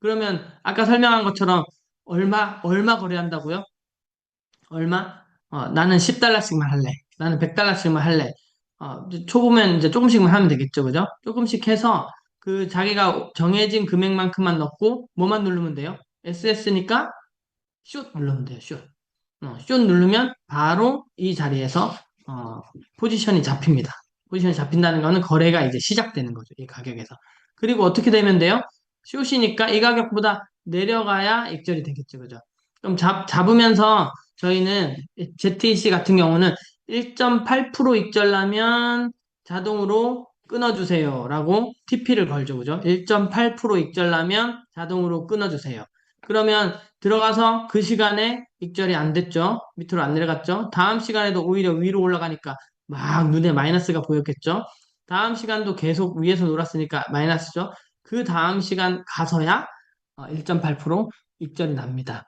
그러면 아까 설명한 것처럼 얼마 거래한다고요? 얼마? 나는 10달러씩만 할래. 나는 100달러씩만 할래. 이제 초보면 이제 조금씩만 하면 되겠죠, 그죠? 조금씩 해서 그 자기가 정해진 금액만큼만 넣고 뭐만 누르면 돼요? SS니까 슛 누르면 돼요, 슛. 슛 누르면 바로 이 자리에서 포지션이 잡힙니다. 포지션이 잡힌다는 거는 거래가 이제 시작되는 거죠, 이 가격에서. 그리고 어떻게 되면 돼요? 슛이니까 이 가격보다 내려가야 익절이 되겠죠, 그죠? 그럼 잡으면서 저희는 ZEC 같은 경우는 1.8% 익절나면 자동으로 끊어주세요 라고 TP를 걸죠, 그죠? 1.8% 익절나면 자동으로 끊어주세요. 그러면 들어가서 그 시간에 익절이 안 됐죠. 밑으로 안 내려갔죠. 다음 시간에도 오히려 위로 올라가니까 막 눈에 마이너스가 보였겠죠. 다음 시간도 계속 위에서 놀았으니까 마이너스죠. 그 다음 시간 가서야 1.8% 익절이 납니다.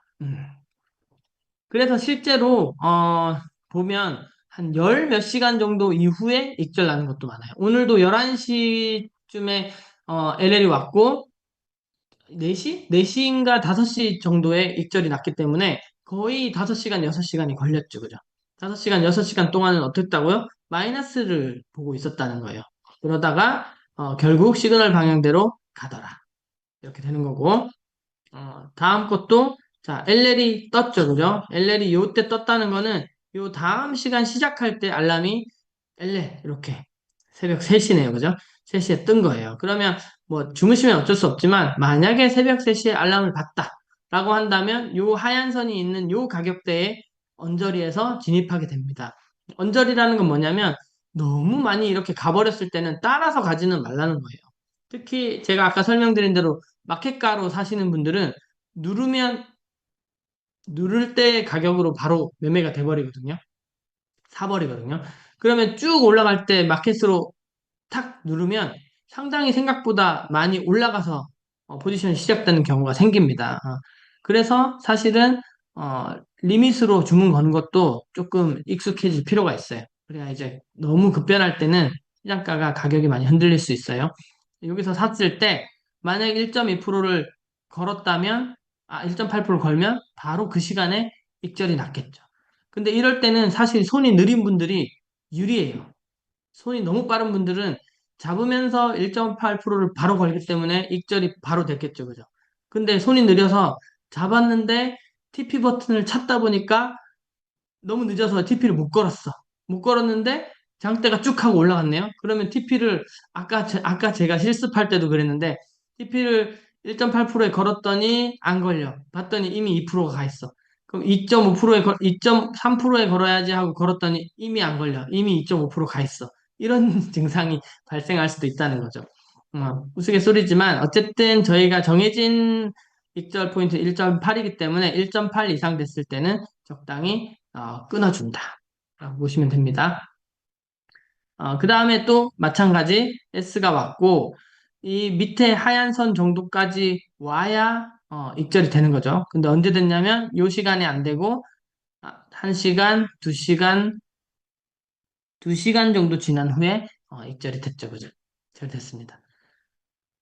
그래서 실제로 보면 한 열 몇 시간 정도 이후에 익절 나는 것도 많아요. 오늘도 11시쯤에 LL이 왔고 4시? 4시인가 5시 정도에 익절이 났기 때문에 거의 5시간, 6시간이 걸렸죠. 그죠? 5시간, 6시간 동안은 어땠다고요? 마이너스를 보고 있었다는 거예요. 그러다가 결국 시그널 방향대로 가더라. 이렇게 되는 거고 다음 것도 자 LL이 떴죠. 그죠? LL이 요때 떴다는 거는 요 다음 시간 시작할 때 알람이 LL 이렇게 새벽 3시네요. 그죠? 3시에 뜬 거예요. 그러면 뭐 주무시면 어쩔 수 없지만 만약에 새벽 3시에 알람을 받다 라고 한다면 요 하얀 선이 있는 요 가격대에 언저리에서 진입하게 됩니다. 언저리라는 건 뭐냐면 너무 많이 이렇게 가버렸을 때는 따라서 가지는 말라는 거예요. 특히 제가 아까 설명드린 대로 마켓가로 사시는 분들은 누르면 누를 때 가격으로 바로 매매가 돼버리거든요. 사버리거든요. 그러면 쭉 올라갈 때 마켓으로 탁 누르면 상당히 생각보다 많이 올라가서 포지션이 시작되는 경우가 생깁니다. 그래서 사실은 리밋으로 주문 거는 것도 조금 익숙해질 필요가 있어요. 그래야 이제 너무 급변할 때는 시장가가 가격이 많이 흔들릴 수 있어요. 여기서 샀을 때 만약 1.2%를 걸었다면 1.8% 걸면 바로 그 시간에 익절이 났겠죠. 근데 이럴 때는 사실 손이 느린 분들이 유리해요. 손이 너무 빠른 분들은 잡으면서 1.8%를 바로 걸기 때문에 익절이 바로 됐겠죠, 그죠? 근데 손이 느려서 잡았는데 TP 버튼을 찾다 보니까 너무 늦어서 TP를 못 걸었어. 못 걸었는데 장대가 쭉 하고 올라갔네요. 그러면 TP를 아까 제가 실습할 때도 그랬는데 TP를 1.8%에 걸었더니 안 걸려. 봤더니 이미 2%가 가 있어. 그럼 2.3%에 걸어야지 하고 걸었더니 이미 안 걸려. 이미 2.5%가 있어. 이런 증상이 발생할 수도 있다는 거죠. 우스갯소리지만 어쨌든 저희가 정해진 익절 포인트 1.8이기 때문에 1.8 이상 됐을 때는 적당히 끊어준다. 라고 보시면 됩니다. 그 다음에 또 마찬가지 S가 왔고 이 밑에 하얀 선 정도까지 와야 익절이 되는 거죠. 근데 언제 됐냐면 요 시간에 안 되고 1시간, 2시간, 2시간 정도 지난 후에 익절이 됐죠. 그죠? 잘 됐습니다.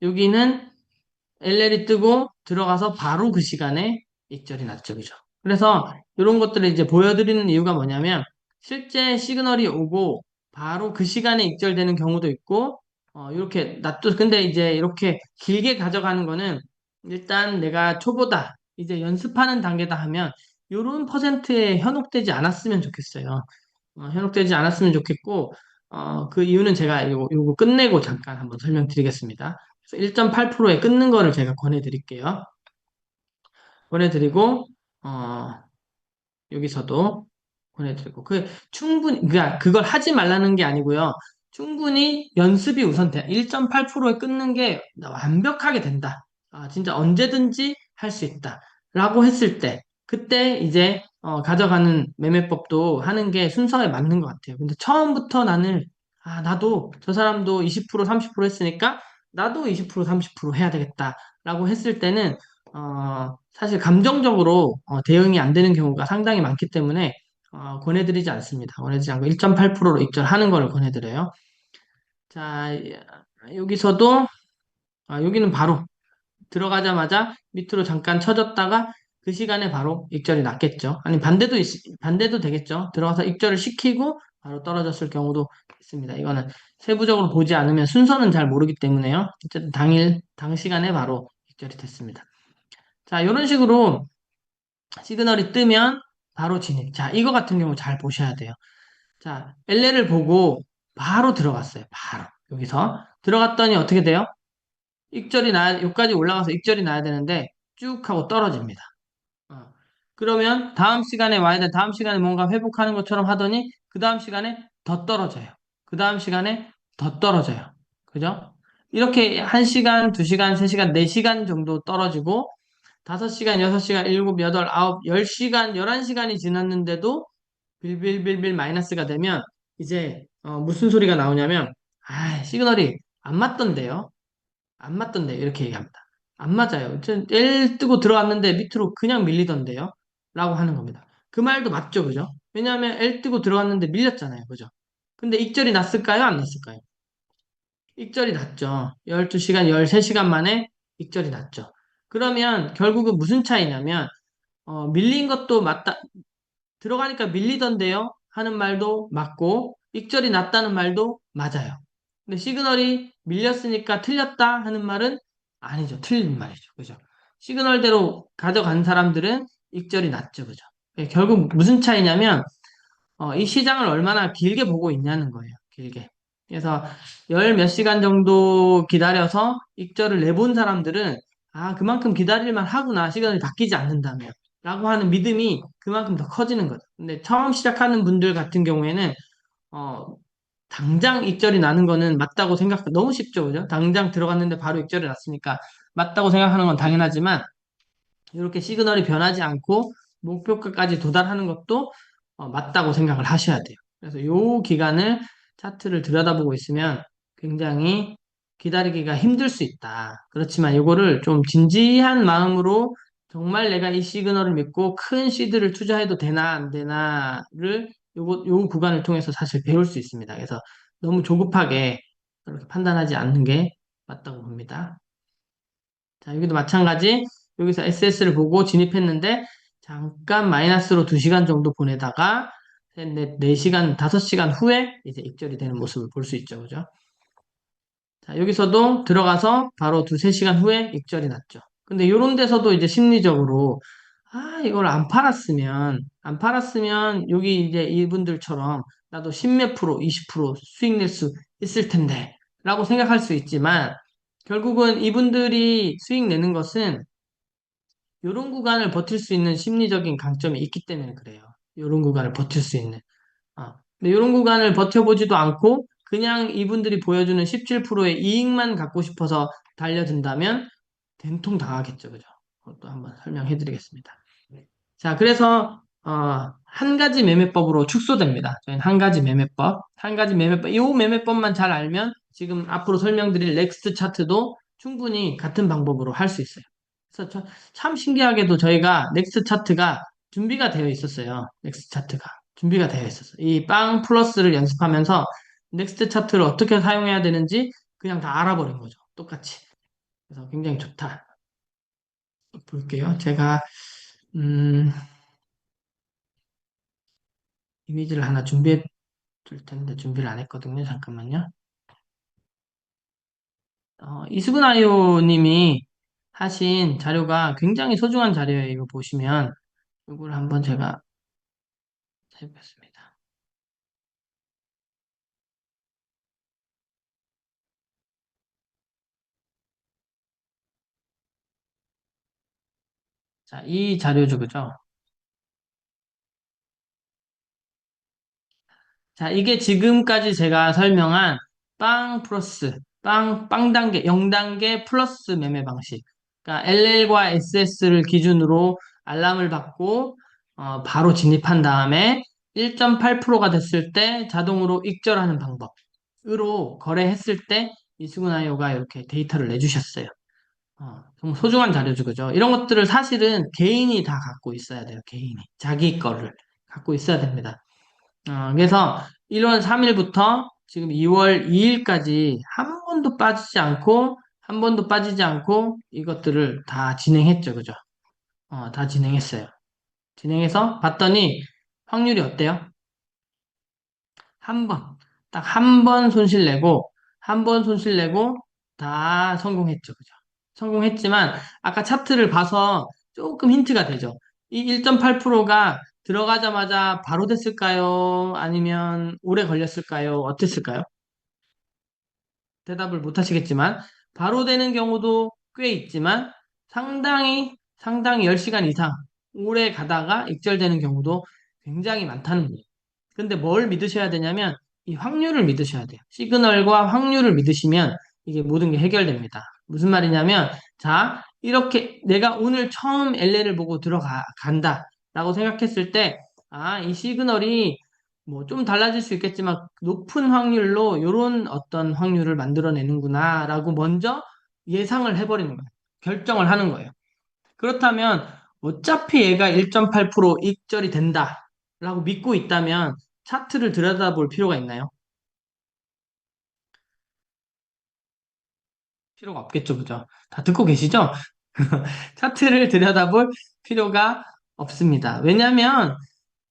여기는 LL이 뜨고 들어가서 바로 그 시간에 익절이 났죠. 그죠? 그래서 이런 것들을 이제 보여드리는 이유가 뭐냐면 실제 시그널이 오고 바로 그 시간에 익절되는 경우도 있고 이렇게 놔둬 근데 이제 이렇게 길게 가져가는 거는 일단 내가 초보다 이제 연습하는 단계다 하면 이런 퍼센트에 현혹되지 않았으면 좋겠어요. 현혹되지 않았으면 좋겠고 그 이유는 제가 요거 끝내고 잠깐 한번 설명드리겠습니다. 1.8%에 끊는 거를 제가 권해드릴게요. 권해드리고 여기서도 권해드리고 충분히 그러니까 그걸 하지 말라는 게 아니고요. 충분히 연습이 우선돼. 1.8%에 끊는 게 완벽하게 된다. 진짜 언제든지 할 수 있다. 라고 했을 때 그때 이제 가져가는 매매법도 하는 게 순서에 맞는 것 같아요. 근데 처음부터 나도 저 사람도 20% 30% 했으니까 나도 20% 30% 해야 되겠다라고 했을 때는 사실 감정적으로 대응이 안 되는 경우가 상당히 많기 때문에 권해드리지 않습니다. 권해드리지 않고 1.8%로 익절하는 거를 권해드려요. 자, 여기서도 여기는 바로 들어가자마자 밑으로 잠깐 쳐졌다가 그 시간에 바로 익절이 났겠죠. 아니 반대도 되겠죠. 들어가서 익절을 시키고 바로 떨어졌을 경우도 있습니다. 이거는 세부적으로 보지 않으면 순서는 잘 모르기 때문에요. 어쨌든 당 시간에 바로 익절이 됐습니다. 자, 이런 식으로 시그널이 뜨면 바로 진입. 자, 이거 같은 경우 잘 보셔야 돼요. 자, LL을 보고 바로 들어갔어요. 바로. 여기서. 들어갔더니 어떻게 돼요? 여기까지 올라가서 익절이 나야 되는데 쭉 하고 떨어집니다. 어. 그러면 다음 시간에 와야 돼. 다음 시간에 뭔가 회복하는 것처럼 하더니 그 다음 시간에 더 떨어져요. 그 다음 시간에 더 떨어져요. 그죠? 이렇게 1시간, 2시간, 3시간, 4시간 정도 떨어지고 5시간, 6시간, 7, 8, 9, 10시간, 11시간이 지났는데도 빌빌빌빌 마이너스가 되면 이제 무슨 소리가 나오냐면 시그널이 안 맞던데요. 안 맞던데 이렇게 얘기합니다. 안 맞아요. L 뜨고 들어왔는데 밑으로 그냥 밀리던데요. 라고 하는 겁니다. 그 말도 맞죠, 그죠? 왜냐하면 L 뜨고 들어왔는데 밀렸잖아요, 그죠? 근데 익절이 났을까요, 안 났을까요? 익절이 났죠. 12시간, 13시간 만에 익절이 났죠. 그러면 결국은 무슨 차이냐면 밀린 것도 맞다. 들어가니까 밀리던데요? 하는 말도 맞고 익절이 났다는 말도 맞아요. 근데 시그널이 밀렸으니까 틀렸다 하는 말은 아니죠. 틀린 말이죠. 그죠? 시그널대로 가져간 사람들은 익절이 났죠. 그죠? 결국 무슨 차이냐면 이 시장을 얼마나 길게 보고 있냐는 거예요. 길게. 그래서 열 몇 시간 정도 기다려서 익절을 내본 사람들은 그만큼 기다릴만 하구나. 시간이 바뀌지 않는다면. 라고 하는 믿음이 그만큼 더 커지는 거죠. 근데 처음 시작하는 분들 같은 경우에는 어, 당장 익절이 나는 거는 맞다고 너무 쉽죠. 그죠? 당장 들어갔는데 바로 익절이 났으니까 맞다고 생각하는 건 당연하지만 이렇게 시그널이 변하지 않고 목표가까지 도달하는 것도 맞다고 생각을 하셔야 돼요. 그래서 이 기간을 차트를 들여다보고 있으면 굉장히 기다리기가 힘들 수 있다. 그렇지만 이거를 좀 진지한 마음으로 정말 내가 이 시그널을 믿고 큰 시드를 투자해도 되나 안 되나를 요 구간을 통해서 사실 배울 수 있습니다. 그래서 너무 조급하게 그렇게 판단하지 않는 게 맞다고 봅니다. 자, 여기도 마찬가지. 여기서 SS를 보고 진입했는데 잠깐 마이너스로 2시간 정도 보내다가 4시간, 5시간 후에 이제 익절이 되는 모습을 볼 수 있죠. 그죠? 자, 여기서도 들어가서 바로 3시간 후에 익절이 났죠. 근데 이런 데서도 이제 심리적으로 이걸 안 팔았으면 여기 이제 이분들처럼 나도 10몇 프로, 20% 수익 낼 수 있을 텐데 라고 생각할 수 있지만 결국은 이분들이 수익 내는 것은 요런 구간을 버틸 수 있는 심리적인 강점이 있기 때문에 그래요. 요런 구간을 버틸 수 있는. 근데 요런 구간을 버텨보지도 않고 그냥 이분들이 보여주는 17%의 이익만 갖고 싶어서 달려든다면 된통 당하겠죠. 그죠? 그것도 한번 설명해 드리겠습니다. 자, 그래서 한 가지 매매법으로 축소됩니다. 저희는 한 가지 매매법, 한 가지 매매법, 이 매매법만 잘 알면 지금 앞으로 설명드릴 넥스트 차트도 충분히 같은 방법으로 할 수 있어요. 그래서 참 신기하게도 저희가 넥스트 차트가 준비가 되어 있었어요. 넥스트 차트가 준비가 되어 있었어요. 이 빵 플러스를 연습하면서 넥스트 차트를 어떻게 사용해야 되는지 그냥 다 알아버린 거죠. 똑같이. 그래서 굉장히 좋다. 볼게요. 제가 음, 이미지를 하나 준비해 둘 텐데 준비를 안 했거든요. 잠깐만요. 이수근 아이오님이 하신 자료가 굉장히 소중한 자료예요. 이거 보시면 이걸 한번 제가 해보겠습니다. 자, 이 자료죠, 그죠? 자, 이게 지금까지 제가 설명한 빵 플러스, 빵 단계, 0단계 플러스 매매 방식. 그러니까 LL과 SS를 기준으로 알람을 받고, 바로 진입한 다음에 1.8%가 됐을 때 자동으로 익절하는 방법으로 거래했을 때 이수근 아이오가 이렇게 데이터를 내주셨어요. 정말 소중한 자료죠, 그죠? 이런 것들을 사실은 개인이 다 갖고 있어야 돼요, 개인이. 자기 거를 갖고 있어야 됩니다. 그래서 1월 3일부터 지금 2월 2일까지 한 번도 빠지지 않고 이것들을 다 진행했죠. 그죠? 다 진행했어요. 진행해서 봤더니 확률이 어때요? 한 번. 딱 한 번 손실 내고, 한 번 손실 내고 다 성공했죠. 그죠? 성공했지만 아까 차트를 봐서 조금 힌트가 되죠. 이 1.8%가 들어가자마자 바로 됐을까요? 아니면 오래 걸렸을까요? 어땠을까요? 대답을 못 하시겠지만 바로 되는 경우도 꽤 있지만 상당히 10시간 이상 오래 가다가 익절되는 경우도 굉장히 많다는 거예요. 근데 뭘 믿으셔야 되냐면 이 확률을 믿으셔야 돼요. 시그널과 확률을 믿으시면 이게 모든 게 해결됩니다. 무슨 말이냐면 자, 이렇게 내가 오늘 처음 LL을 보고 간다라고 생각했을 때 이 시그널이 뭐 좀 달라질 수 있겠지만 높은 확률로 이런 어떤 확률을 만들어내는구나라고 먼저 예상을 해버리는 거예요. 결정을 하는 거예요. 그렇다면 어차피 얘가 1.8% 익절이 된다라고 믿고 있다면 차트를 들여다볼 필요가 있나요? 필요가 없겠죠, 그죠? 다 듣고 계시죠? 차트를 들여다볼 필요가 없습니다. 왜냐하면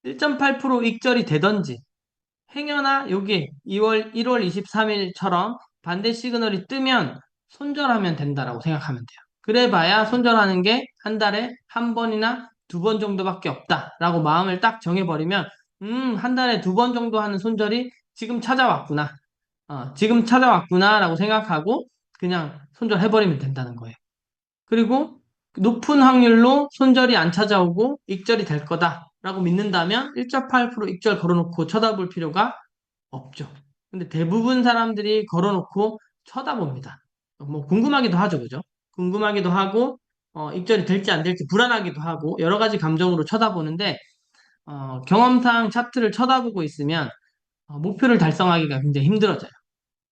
1.8% 익절이 되던지 행여나 여기 1월 23일처럼 반대 시그널이 뜨면 손절하면 된다라고 생각하면 돼요. 그래봐야 손절하는 게 한 달에 한 번이나 두 번 정도밖에 없다라고 마음을 딱 정해버리면 한 달에 두 번 정도 하는 손절이 지금 찾아왔구나. 지금 찾아왔구나라고 생각하고 그냥 손절해버리면 된다는 거예요. 그리고 높은 확률로 손절이 안 찾아오고 익절이 될 거다라고 믿는다면 1.8% 익절 걸어놓고 쳐다볼 필요가 없죠. 근데 대부분 사람들이 걸어놓고 쳐다봅니다. 뭐 궁금하기도 하죠, 그죠? 궁금하기도 하고 익절이 될지 안 될지 불안하기도 하고 여러 가지 감정으로 쳐다보는데 경험상 차트를 쳐다보고 있으면 목표를 달성하기가 굉장히 힘들어져요.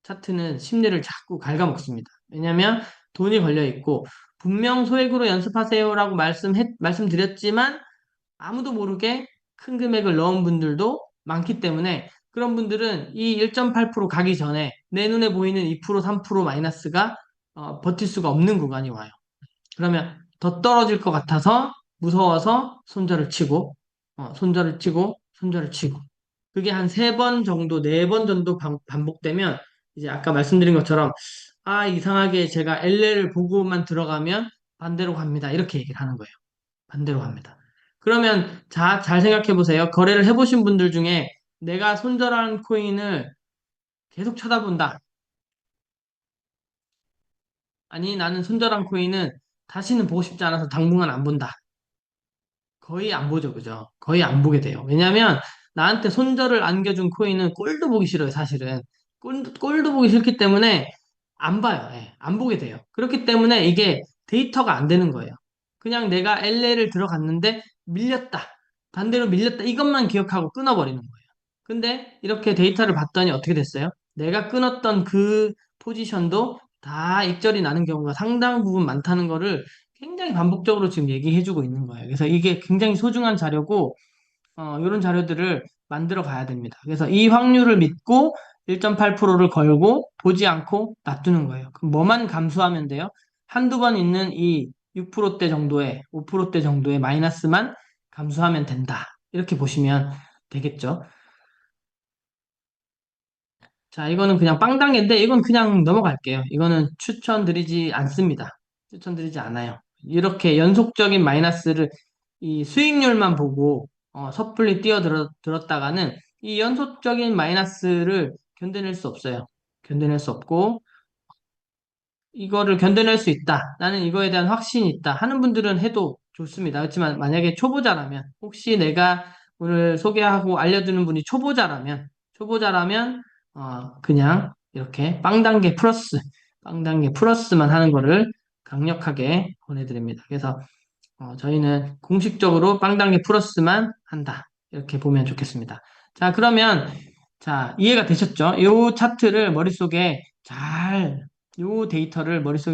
차트는 심리를 자꾸 갉아먹습니다. 왜냐하면 돈이 걸려 있고 분명 소액으로 연습하세요라고 말씀드렸지만 아무도 모르게 큰 금액을 넣은 분들도 많기 때문에 그런 분들은 이 1.8% 가기 전에 내 눈에 보이는 2%, 3% 마이너스가 버틸 수가 없는 구간이 와요. 그러면 더 떨어질 것 같아서 무서워서 손절을 치고 그게 한 세 번 정도, 네 번 정도 반복되면 이제 아까 말씀드린 것처럼 이상하게 제가 LL을 보고만 들어가면 반대로 갑니다. 이렇게 얘기를 하는 거예요. 반대로 갑니다. 그러면 잘 생각해 보세요. 거래를 해보신 분들 중에 내가 손절한 코인을 계속 쳐다본다. 아니, 나는 손절한 코인은 다시는 보고 싶지 않아서 당분간 안 본다. 거의 안 보죠, 그죠? 거의 안 보게 돼요. 왜냐면 나한테 손절을 안겨준 코인은 꼴도 보기 싫어요, 사실은. 꼴도 보기 싫기 때문에 안 봐요. 예, 안 보게 돼요. 그렇기 때문에 이게 데이터가 안 되는 거예요. 그냥 내가 LA를 들어갔는데 밀렸다. 반대로 밀렸다. 이것만 기억하고 끊어버리는 거예요. 근데 이렇게 데이터를 봤더니 어떻게 됐어요? 내가 끊었던 그 포지션도 다 익절이 나는 경우가 상당 부분 많다는 거를 굉장히 반복적으로 지금 얘기해주고 있는 거예요. 그래서 이게 굉장히 소중한 자료고, 이런 자료들을 만들어 가야 됩니다. 그래서 이 확률을 믿고 1.8%를 걸고 보지 않고 놔두는 거예요. 그럼 뭐만 감수하면 돼요? 한두 번 있는 이 6%대 정도의, 5%대 정도의 마이너스만 감수하면 된다. 이렇게 보시면 되겠죠. 자, 이거는 그냥 빵당인데, 이건 그냥 넘어갈게요. 이거는 추천드리지 않습니다. 추천드리지 않아요. 이렇게 연속적인 마이너스를 이 수익률만 보고 섣불리 뛰어들었다가는 이 연속적인 마이너스를 견뎌낼 수 없어요. 견뎌낼 수 없고, 이거를 견뎌낼 수 있다. 나는 이거에 대한 확신이 있다. 하는 분들은 해도 좋습니다. 그렇지만 만약에 초보자라면, 혹시 내가 오늘 소개하고 알려주는 분이 초보자라면, 그냥 이렇게 빵 단계 플러스만 하는 거를 강력하게 권해드립니다. 그래서 저희는 공식적으로 빵 단계 플러스만 한다. 이렇게 보면 좋겠습니다. 자, 그러면, 자, 이해가 되셨죠? 요 데이터를 머릿속에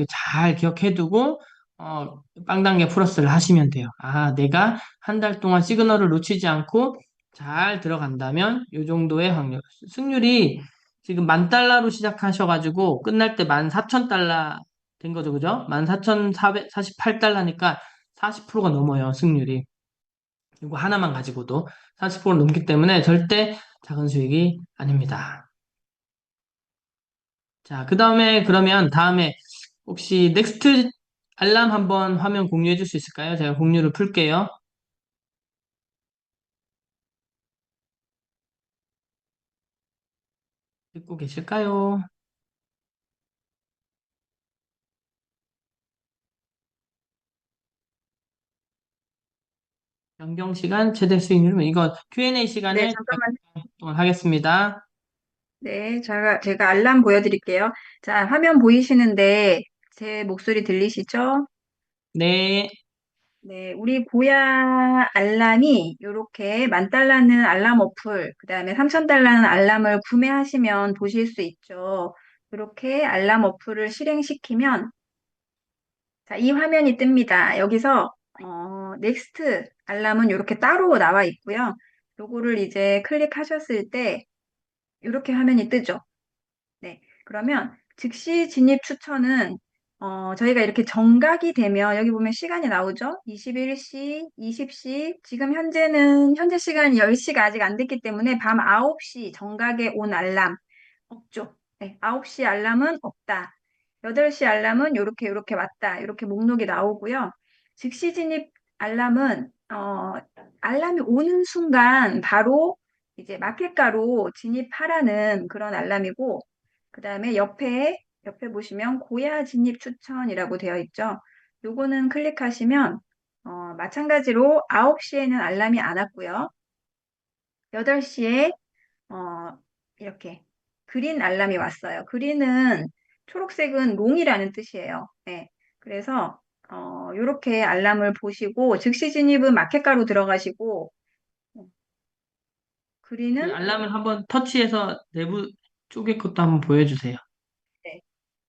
잘 기억해두고, 빵 단계 플러스를 하시면 돼요. 아, 내가 한 달 동안 시그널을 놓치지 않고 잘 들어간다면, 요 정도의 확률. 승률이 지금 10,000달러로 시작하셔가지고, 끝날 때 14,000달러 된 거죠, 그죠? 14,448달러니까 40%가 넘어요, 승률이. 이거 하나만 가지고도 40% 넘기 때문에 절대 작은 수익이 아닙니다. 자, 그러면 다음에 혹시 넥스트 알람 한번 화면 공유해 줄 수 있을까요? 제가 공유를 풀게요. 듣고 계실까요? 변경 시간, 최대 수익률은 이거 Q&A 네, 시간을 잠깐만. 동안 하겠습니다. 네, 제가 알람 보여드릴게요. 자, 화면 보이시는데 제 목소리 들리시죠? 네, 네, 우리 고야 알람이 이렇게 10,000달러는 알람 어플, 그 다음에 3,000달러는 알람을 구매하시면 보실 수 있죠. 이렇게 알람 어플을 실행시키면 자, 이 화면이 뜹니다. 여기서 넥스트 알람은 이렇게 따로 나와 있고요. 요거를 이제 클릭하셨을 때 이렇게 화면이 뜨죠. 네. 그러면 즉시 진입 추천은 저희가 이렇게 정각이 되면 여기 보면 시간이 나오죠? 21시, 20시, 지금 현재 시간이 10시가 아직 안 됐기 때문에 밤 9시 정각에 온 알람 없죠. 네, 9시 알람은 없다. 8시 알람은 요렇게 왔다. 이렇게 목록이 나오고요. 즉시 진입 알람은 알람이 오는 순간 바로 이제 마켓가로 진입하라는 그런 알람이고 그다음에 옆에 보시면 고야 진입 추천이라고 되어 있죠. 요거는 클릭하시면 마찬가지로 9시에는 알람이 안 왔고요. 8시에 이렇게 그린 알람이 왔어요. 그린은 초록색은 롱이라는 뜻이에요. 네. 그래서 이렇게 알람을 보시고 즉시 진입은 마켓가로 들어가시고 그 그린은 알람을 한번 터치해서 내부 쪽의 것도 한번 보여주세요. 네,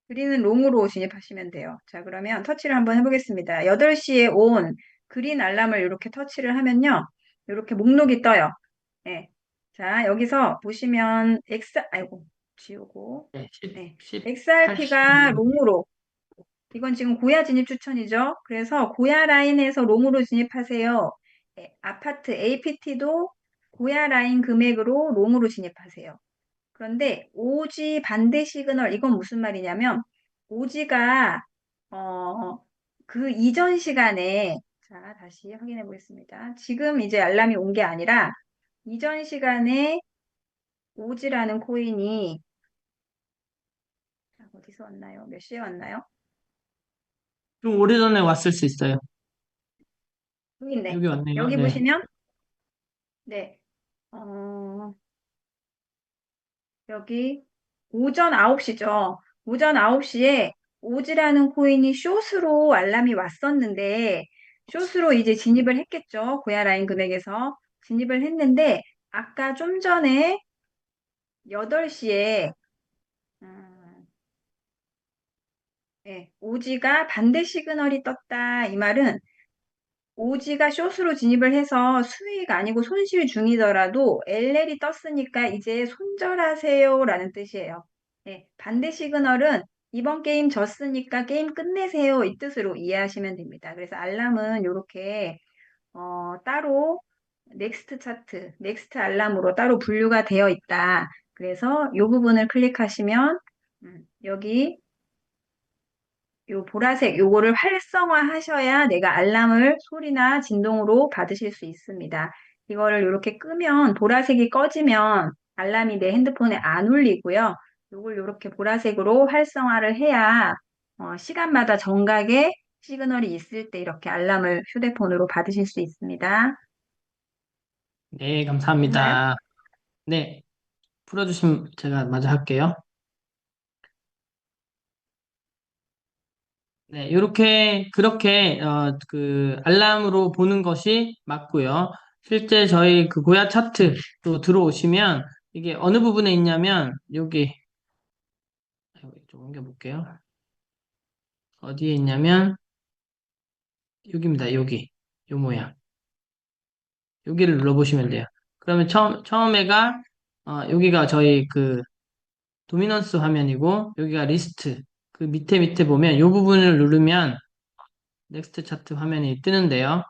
그린은 롱으로 진입하시면 돼요. 자, 그러면 터치를 한번 해보겠습니다. 8시에 온 그린 알람을 이렇게 터치를 하면요. 이렇게 목록이 떠요. 네. 자, 여기서 보시면 아이고, 지우고. 네, 네. 18, XRP가 16. 롱으로. 이건 지금 고야 진입 추천이죠. 그래서 고야 라인에서 롱으로 진입하세요. 네, 아파트 APT도 고야 라인 금액으로 롱으로 진입하세요. 그런데 오지 반대 시그널 이건 무슨 말이냐면 오지가 그 이전 시간에 자 다시 확인해 보겠습니다. 지금 이제 알람이 온 게 아니라 이전 시간에 오지라는 코인이 자, 어디서 왔나요? 몇 시에 왔나요? 좀 오래전에 왔을 수 있어요. 여기 있네. 여기 왔네요. 여기 네. 보시면, 네, 어, 여기 오전 9시죠. 오전 9시에 오즈라는 코인이 숏으로 알람이 왔었는데, 숏으로 이제 진입을 했겠죠. 고야 라인 금액에서 진입을 했는데, 아까 좀 전에 8시에, 오지가 반대 시그널이 떴다. 이 말은 오지가 숏으로 진입을 해서 수익 아니고 손실 중이더라도 LL이 떴으니까 이제 손절하세요라는 뜻이에요. 네, 반대 시그널은 이번 게임 졌으니까 게임 끝내세요 이 뜻으로 이해하시면 됩니다. 그래서 알람은 이렇게 따로 넥스트 차트, 넥스트 알람으로 따로 분류가 되어 있다. 그래서 이 부분을 클릭하시면 여기 요 보라색 요거를 활성화하셔야 내가 알람을 소리나 진동으로 받으실 수 있습니다. 이거를 이렇게 끄면 보라색이 꺼지면 알람이 내 핸드폰에 안 울리고요. 요걸 이렇게 보라색으로 활성화를 해야 시간마다 정각의 시그널이 있을 때 이렇게 알람을 휴대폰으로 받으실 수 있습니다. 네, 됐나요? 감사합니다. 네, 풀어주시면 제가 마저 할게요. 네, 그렇게, 그, 알람으로 보는 것이 맞고요. 실제 저희 그 고야 차트로 들어오시면, 이게 어느 부분에 있냐면, 여기, 좀 옮겨볼게요. 어디에 있냐면, 여기입니다, 여기. 요 모양. 여기를 눌러보시면 돼요. 그러면 처음에가, 여기가 저희 그, 도미넌스 화면이고, 여기가 리스트. 그 밑에 보면, 요 부분을 누르면, 넥스트 차트 화면이 뜨는데요.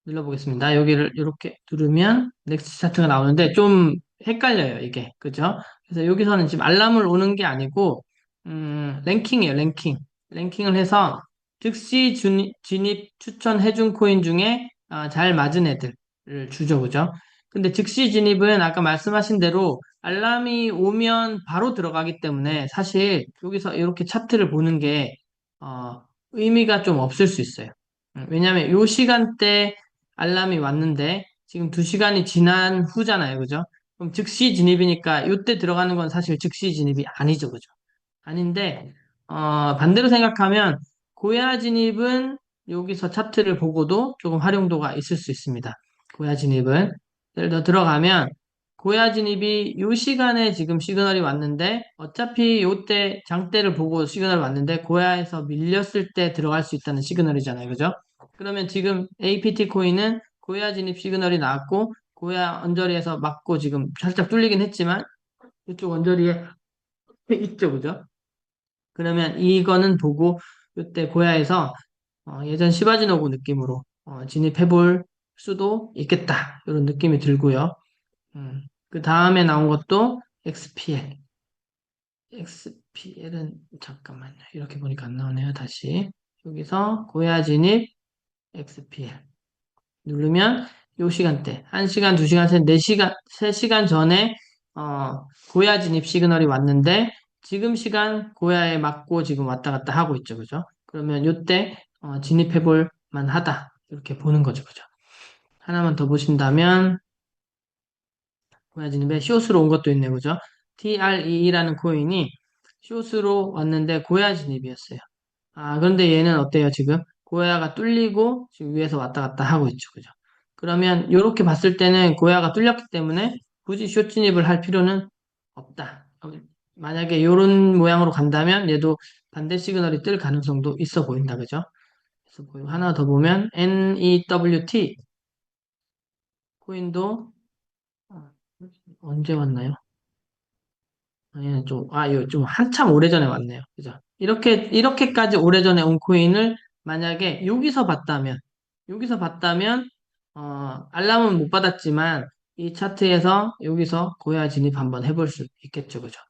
눌러보겠습니다. 여기를 이렇게 누르면 넥스트 차트가 나오는데 좀 헷갈려요, 이게. 그죠? 그래서 여기서는 지금 알람을 오는 게 아니고, 랭킹이에요, 랭킹. 랭킹을 해서 즉시 진입 추천해준 코인 중에 잘 맞은 애들을 주죠, 그죠? 근데 즉시 진입은 아까 말씀하신 대로 알람이 오면 바로 들어가기 때문에 사실 여기서 이렇게 차트를 보는 게 의미가 좀 없을 수 있어요. 왜냐하면 요 시간대 알람이 왔는데 지금 2시간이 지난 후잖아요. 그죠? 그럼 즉시 진입이니까 요때 들어가는 건 사실 즉시 진입이 아니죠. 그죠? 아닌데 반대로 생각하면 고야 진입은 여기서 차트를 보고도 조금 활용도가 있을 수 있습니다. 고야 진입은 예를 들어 들어가면 고야 진입이 요 시간에 지금 시그널이 왔는데 어차피 요때 장대를 보고 시그널이 왔는데 고야에서 밀렸을 때 들어갈 수 있다는 시그널이잖아요. 그죠? 그러면 지금 APT 코인은 고야 진입 시그널이 나왔고 고야 언저리에서 맞고 지금 살짝 뚫리긴 했지만 이쪽 언저리에 있죠. 그죠? 그러면 이거는 보고 이때 고야에서 예전 시바지노구 느낌으로 진입해 볼 수도 있겠다. 이런 느낌이 들고요. 그 다음에 나온 것도 XPL. XPL은 잠깐만요. 이렇게 보니까 안 나오네요. 다시 여기서 고야 진입 XPL 누르면 요 시간대 1시간, 2시간, 4시간, 3시간 전에 고야 진입 시그널이 왔는데 지금 시간 고야에 맞고 지금 왔다 갔다 하고 있죠. 그죠? 그러면 요때 진입해 볼 만하다. 이렇게 보는 거죠. 그죠? 하나만 더 보신다면 고야 진입에 숏으로 온 것도 있네요. 그죠? TRE라는 코인이 숏으로 왔는데 고야 진입이었어요. 그런데 얘는 어때요, 지금? 고야가 뚫리고 지금 위에서 왔다 갔다 하고 있죠. 그죠? 그러면 이렇게 봤을 때는 고야가 뚫렸기 때문에 굳이 숏 진입을 할 필요는 없다. 만약에 이런 모양으로 간다면 얘도 반대 시그널이 뜰 가능성도 있어 보인다. 그죠? 그래서 하나 더 보면 NEWT 코인도 어, 언제 왔나요? 아니, 이거 좀 한참 오래전에 왔네요. 그죠? 이렇게까지 오래전에 온 코인을 만약에 여기서 봤다면, 알람은 못 받았지만, 이 차트에서 여기서 고야 진입 한번 해볼 수 있겠죠. 그죠?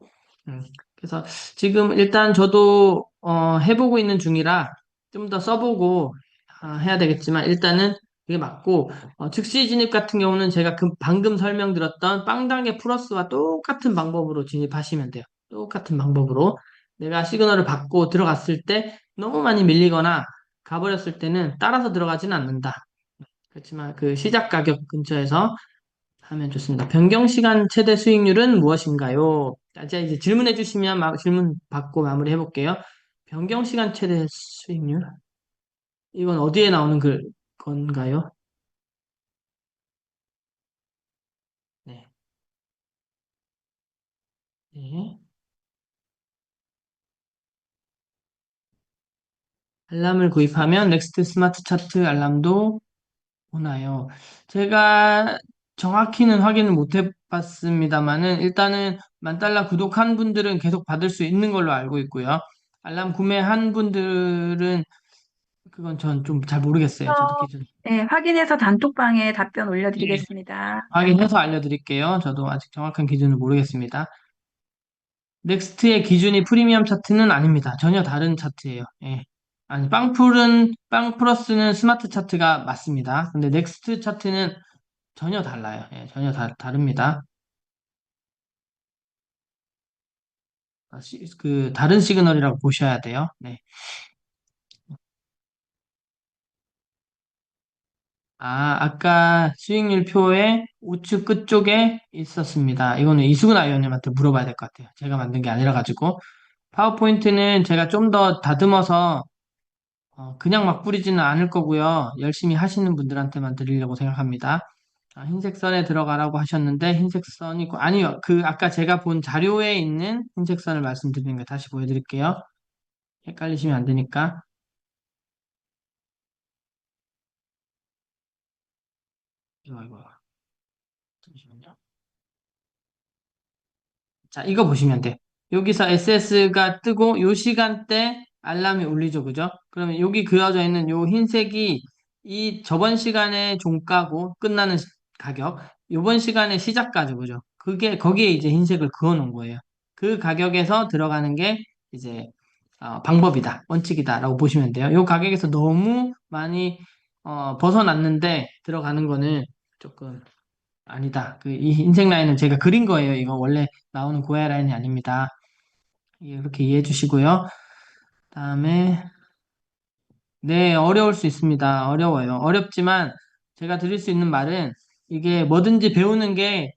그래서 지금 일단 저도, 해보고 있는 중이라 좀 더 써보고, 해야 되겠지만, 일단은 그게 맞고, 즉시 진입 같은 경우는 제가 방금 설명드렸던 빵당의 플러스와 똑같은 방법으로 진입하시면 돼요. 똑같은 방법으로. 내가 시그널을 받고 들어갔을 때 너무 많이 밀리거나 가버렸을 때는 따라서 들어가지는 않는다. 그렇지만 그 시작 가격 근처에서 하면 좋습니다. 변경 시간 최대 수익률은 무엇인가요? 자, 이제 질문해 주시면 질문 받고 마무리해 볼게요. 변경 시간 최대 수익률? 이건 어디에 나오는 건가요? 네. 네. 알람을 구입하면 넥스트 스마트 차트 알람도 오나요? 제가 정확히는 확인을 못 해봤습니다만은 일단은 10,000달러 구독한 분들은 계속 받을 수 있는 걸로 알고 있고요. 알람 구매한 분들은 그건 전 좀 잘 모르겠어요. 저도 기준. 네, 확인해서 단톡방에 답변 예, 올려드리겠습니다. 확인해서 알려드릴게요. 저도 아직 정확한 기준을 모르겠습니다. 넥스트의 기준이 프리미엄 차트는 아닙니다. 전혀 다른 차트예요. 예. 아니, 빵 플러스는 스마트 차트가 맞습니다. 근데 넥스트 차트는 전혀 달라요. 예, 전혀 다릅니다. 다른 시그널이라고 보셔야 돼요. 네. 아까 수익률 표에 우측 끝쪽에 있었습니다. 이거는 이수근 아이원님한테 물어봐야 될 것 같아요. 제가 만든 게 아니라 가지고. 파워포인트는 제가 좀 더 다듬어서 그냥 막 뿌리지는 않을 거고요. 열심히 하시는 분들한테만 드리려고 생각합니다. 흰색 선에 들어가라고 하셨는데 흰색 선이 아니요. 아까 제가 본 자료에 있는 흰색 선을 말씀드리는 거 다시 보여드릴게요. 헷갈리시면 안 되니까. 이거. 잠시만요. 자, 이거 보시면 돼. 여기서 SS가 뜨고 요 시간대 알람이 울리죠, 그죠? 그러면 여기 그려져 있는 요 흰색이 이 저번 시간에 종가고 끝나는 가격, 요번 시간에 시작가죠, 그죠? 거기에 이제 흰색을 그어 놓은 거예요. 그 가격에서 들어가는 게 이제 방법이다, 원칙이다라고 보시면 돼요. 요 가격에서 너무 많이 벗어났는데 들어가는 거는 조금 아니다. 이 흰색 라인은 제가 그린 거예요. 이거 원래 나오는 고야 라인이 아닙니다. 이렇게 이해해 주시고요. 다음에, 네, 어려울 수 있습니다. 어려워요. 어렵지만 제가 드릴 수 있는 말은 이게 뭐든지 배우는 게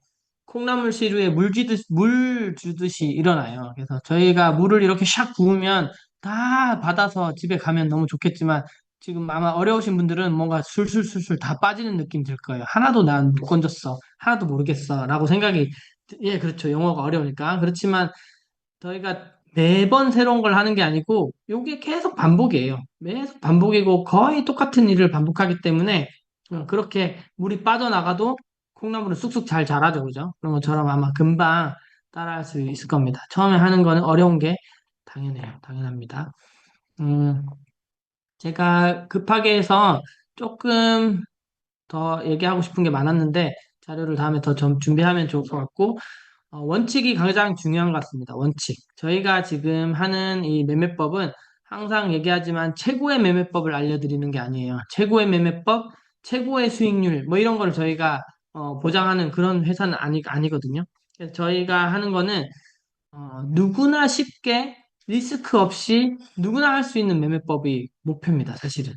콩나물 시루에 물 주듯이 일어나요. 그래서 저희가 물을 이렇게 샥 부으면 다 받아서 집에 가면 너무 좋겠지만 지금 아마 어려우신 분들은 뭔가 술술술술 다 빠지는 느낌 들 거예요. 하나도 난 못 건졌어. 하나도 모르겠어. 라고 생각이, 예, 그렇죠. 영어가 어려우니까. 그렇지만 저희가 매번 새로운 걸 하는 게 아니고 이게 계속 반복이에요. 계속 반복이고 거의 똑같은 일을 반복하기 때문에 그렇게 물이 빠져나가도 콩나물은 쑥쑥 잘 자라죠, 그죠? 그런 것처럼 아마 금방 따라할 수 있을 겁니다. 처음에 하는 거는 어려운 게 당연해요. 당연합니다. 음, 제가 급하게 해서 조금 더 얘기하고 싶은 게 많았는데 자료를 다음에 더 준비하면 좋을 것 같고 원칙이 가장 중요한 것 같습니다. 원칙. 저희가 지금 하는 이 매매법은 항상 얘기하지만 최고의 매매법을 알려드리는 게 아니에요. 최고의 매매법, 최고의 수익률, 뭐 이런 걸 저희가 보장하는 그런 회사는 아니거든요. 그래서 저희가 하는 거는 누구나 쉽게 리스크 없이 누구나 할 수 있는 매매법이 목표입니다, 사실은.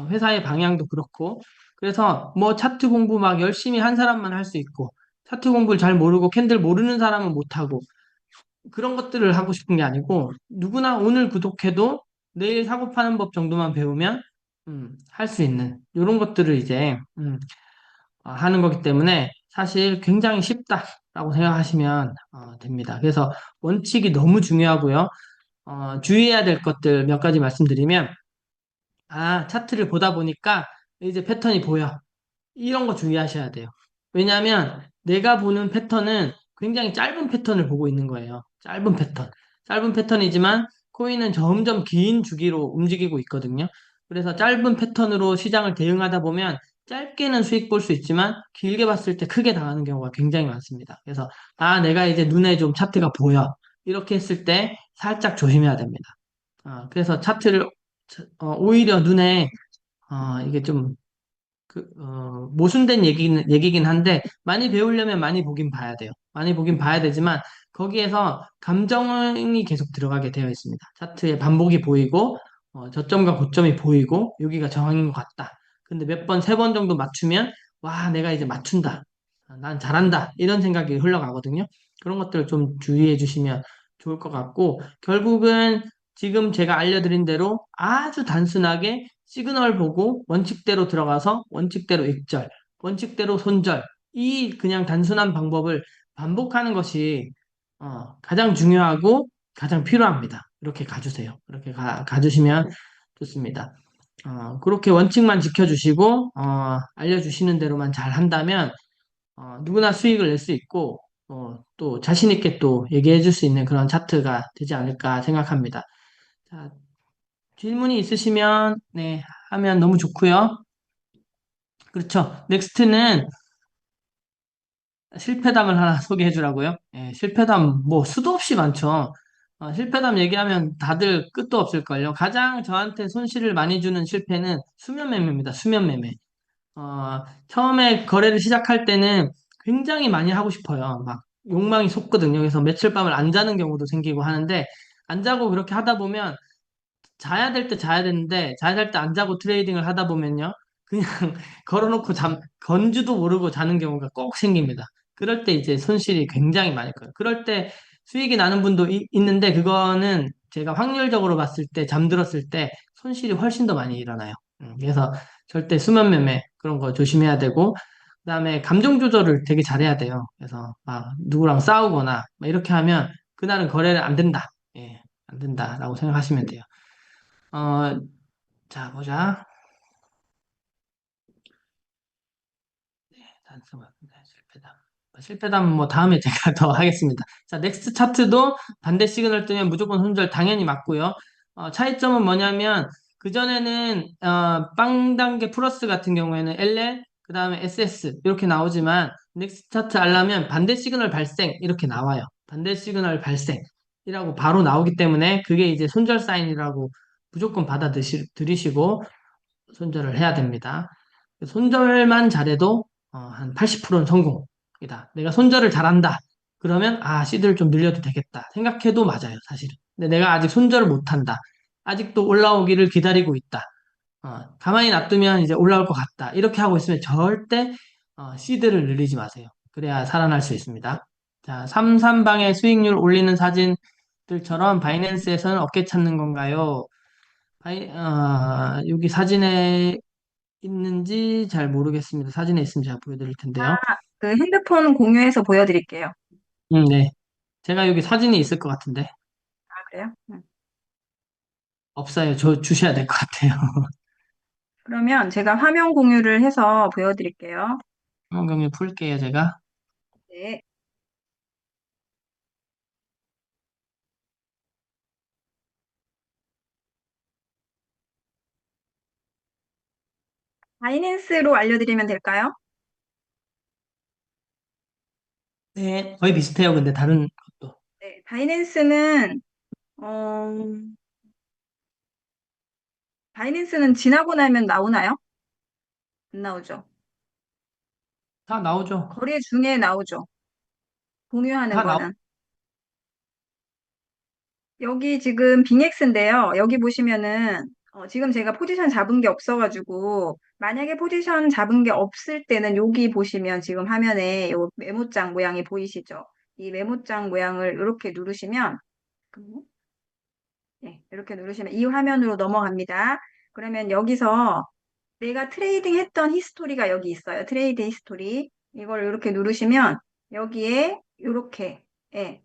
회사의 방향도 그렇고. 그래서 뭐 차트 공부 막 열심히 한 사람만 할 수 있고, 차트 공부를 잘 모르고 캔들 모르는 사람은 못하고, 그런 것들을 하고 싶은 게 아니고, 누구나 오늘 구독해도 내일 사고 파는 법 정도만 배우면, 할 수 있는, 이런 것들을 이제, 하는 거기 때문에 사실 굉장히 쉽다라고 생각하시면 됩니다. 그래서 원칙이 너무 중요하고요. 주의해야 될 것들 몇 가지 말씀드리면, 차트를 보다 보니까 이제 패턴이 보여. 이런 거 주의하셔야 돼요. 왜냐하면 내가 보는 패턴은 굉장히 짧은 패턴을 보고 있는 거예요. 짧은 패턴. 짧은 패턴이지만 코인은 점점 긴 주기로 움직이고 있거든요. 그래서 짧은 패턴으로 시장을 대응하다 보면 짧게는 수익 볼 수 있지만 길게 봤을 때 크게 당하는 경우가 굉장히 많습니다. 그래서 내가 이제 눈에 좀 차트가 보여. 이렇게 했을 때 살짝 조심해야 됩니다. 그래서 차트를 오히려 눈에 이게 좀 모순된 얘기긴 한데, 많이 배우려면 많이 보긴 봐야 돼요. 많이 보긴 봐야 되지만, 거기에서 감정이 계속 들어가게 되어 있습니다. 차트에 반복이 보이고, 저점과 고점이 보이고, 여기가 저항인 것 같다. 근데 몇 번, 세 번 정도 맞추면, 와, 내가 이제 맞춘다. 난 잘한다. 이런 생각이 흘러가거든요. 그런 것들을 좀 주의해 주시면 좋을 것 같고, 결국은 지금 제가 알려드린 대로 아주 단순하게 시그널 보고 원칙대로 들어가서 원칙대로 익절, 원칙대로 손절, 이 그냥 단순한 방법을 반복하는 것이 가장 중요하고 가장 필요합니다. 이렇게 가주세요. 이렇게 가주시면 좋습니다. 그렇게 원칙만 지켜주시고, 알려주시는 대로만 잘 한다면, 누구나 수익을 낼 수 있고, 또 자신 있게 또 얘기해 줄 수 있는 그런 차트가 되지 않을까 생각합니다. 자, 질문이 있으시면, 네, 하면 너무 좋고요. 그렇죠. 넥스트는 실패담을 하나 소개해 주라고요. 예, 실패담 뭐 수도 없이 많죠. 실패담 얘기하면 다들 끝도 없을걸요. 가장 저한테 손실을 많이 주는 실패는 수면 매매입니다. 수면 매매. 처음에 거래를 시작할 때는 굉장히 많이 하고 싶어요. 막 욕망이 솟거든요. 그래서 며칠 밤을 안 자는 경우도 생기고 하는데 안 자고 그렇게 하다 보면 자야 될 때 자야 되는데 자야 될 때 안 자고 트레이딩을 하다 보면요. 그냥 걸어놓고 건지도 모르고 자는 경우가 꼭 생깁니다. 그럴 때 이제 손실이 굉장히 많을 거예요. 그럴 때 수익이 나는 분도 있는데 그거는 제가 확률적으로 봤을 때 잠들었을 때 손실이 훨씬 더 많이 일어나요. 그래서 절대 수면 매매 그런 거 조심해야 되고 그다음에 감정 조절을 되게 잘해야 돼요. 그래서 막 누구랑 싸우거나 막 이렇게 하면 그날은 거래를 안 된다. 예, 안 된다라고 생각하시면 돼요. 어, 자, 보자. 단서가 실패담. 실패담 뭐 다음에 제가 더 하겠습니다. 자, 넥스트 차트도 반대 시그널 뜨면 무조건 손절 당연히 맞고요. 차이점은 뭐냐면 그전에는 빵 단계 플러스 같은 경우에는 LL 그다음에 SS 이렇게 나오지만 넥스트 차트 알라면 반대 시그널 발생 이렇게 나와요. 반대 시그널 발생이라고 바로 나오기 때문에 그게 이제 손절 사인이라고 무조건 받아들이시고 손절을 해야 됩니다. 손절만 잘해도 한 80%는 성공이다. 내가 손절을 잘한다. 그러면 시드를 좀 늘려도 되겠다. 생각해도 맞아요, 사실은. 근데 내가 아직 손절을 못한다. 아직도 올라오기를 기다리고 있다. 가만히 놔두면 이제 올라올 것 같다. 이렇게 하고 있으면 절대 시드를 늘리지 마세요. 그래야 살아날 수 있습니다. 자, 3,3방의 수익률 올리는 사진들처럼 바이낸스에서는 어깨 찾는 건가요? 여기 사진에 있는지 잘 모르겠습니다. 사진에 있으면 제가 보여드릴 텐데요. 그 핸드폰 공유해서 보여드릴게요. 네. 제가 여기 사진이 있을 것 같은데. 아, 그래요? 없어요. 주셔야 될 것 같아요. 그러면 제가 화면 공유를 해서 보여드릴게요. 환경을 풀게요, 제가. 네. 바이낸스로 알려드리면 될까요? 네. 거의 비슷해요. 근데 다른 것도. 네. 어, 바이낸스는 지나고 나면 나오나요? 안 나오죠. 다 나오죠. 거래 중에 나오죠. 공유하는 다 나오, 거는. 여기 지금 빅엑스인데요. 여기 보시면은 지금 제가 포지션 잡은 게 없어가지고 만약에 포지션 잡은 게 없을 때는 여기 보시면 지금 화면에 요 메모장 모양이 보이시죠? 이 메모장 모양을 이렇게 누르시면 네, 이렇게 누르시면 이 화면으로 넘어갑니다. 그러면 여기서 내가 트레이딩 했던 히스토리가 여기 있어요. 트레이드 히스토리. 이걸 이렇게 누르시면 여기에 이렇게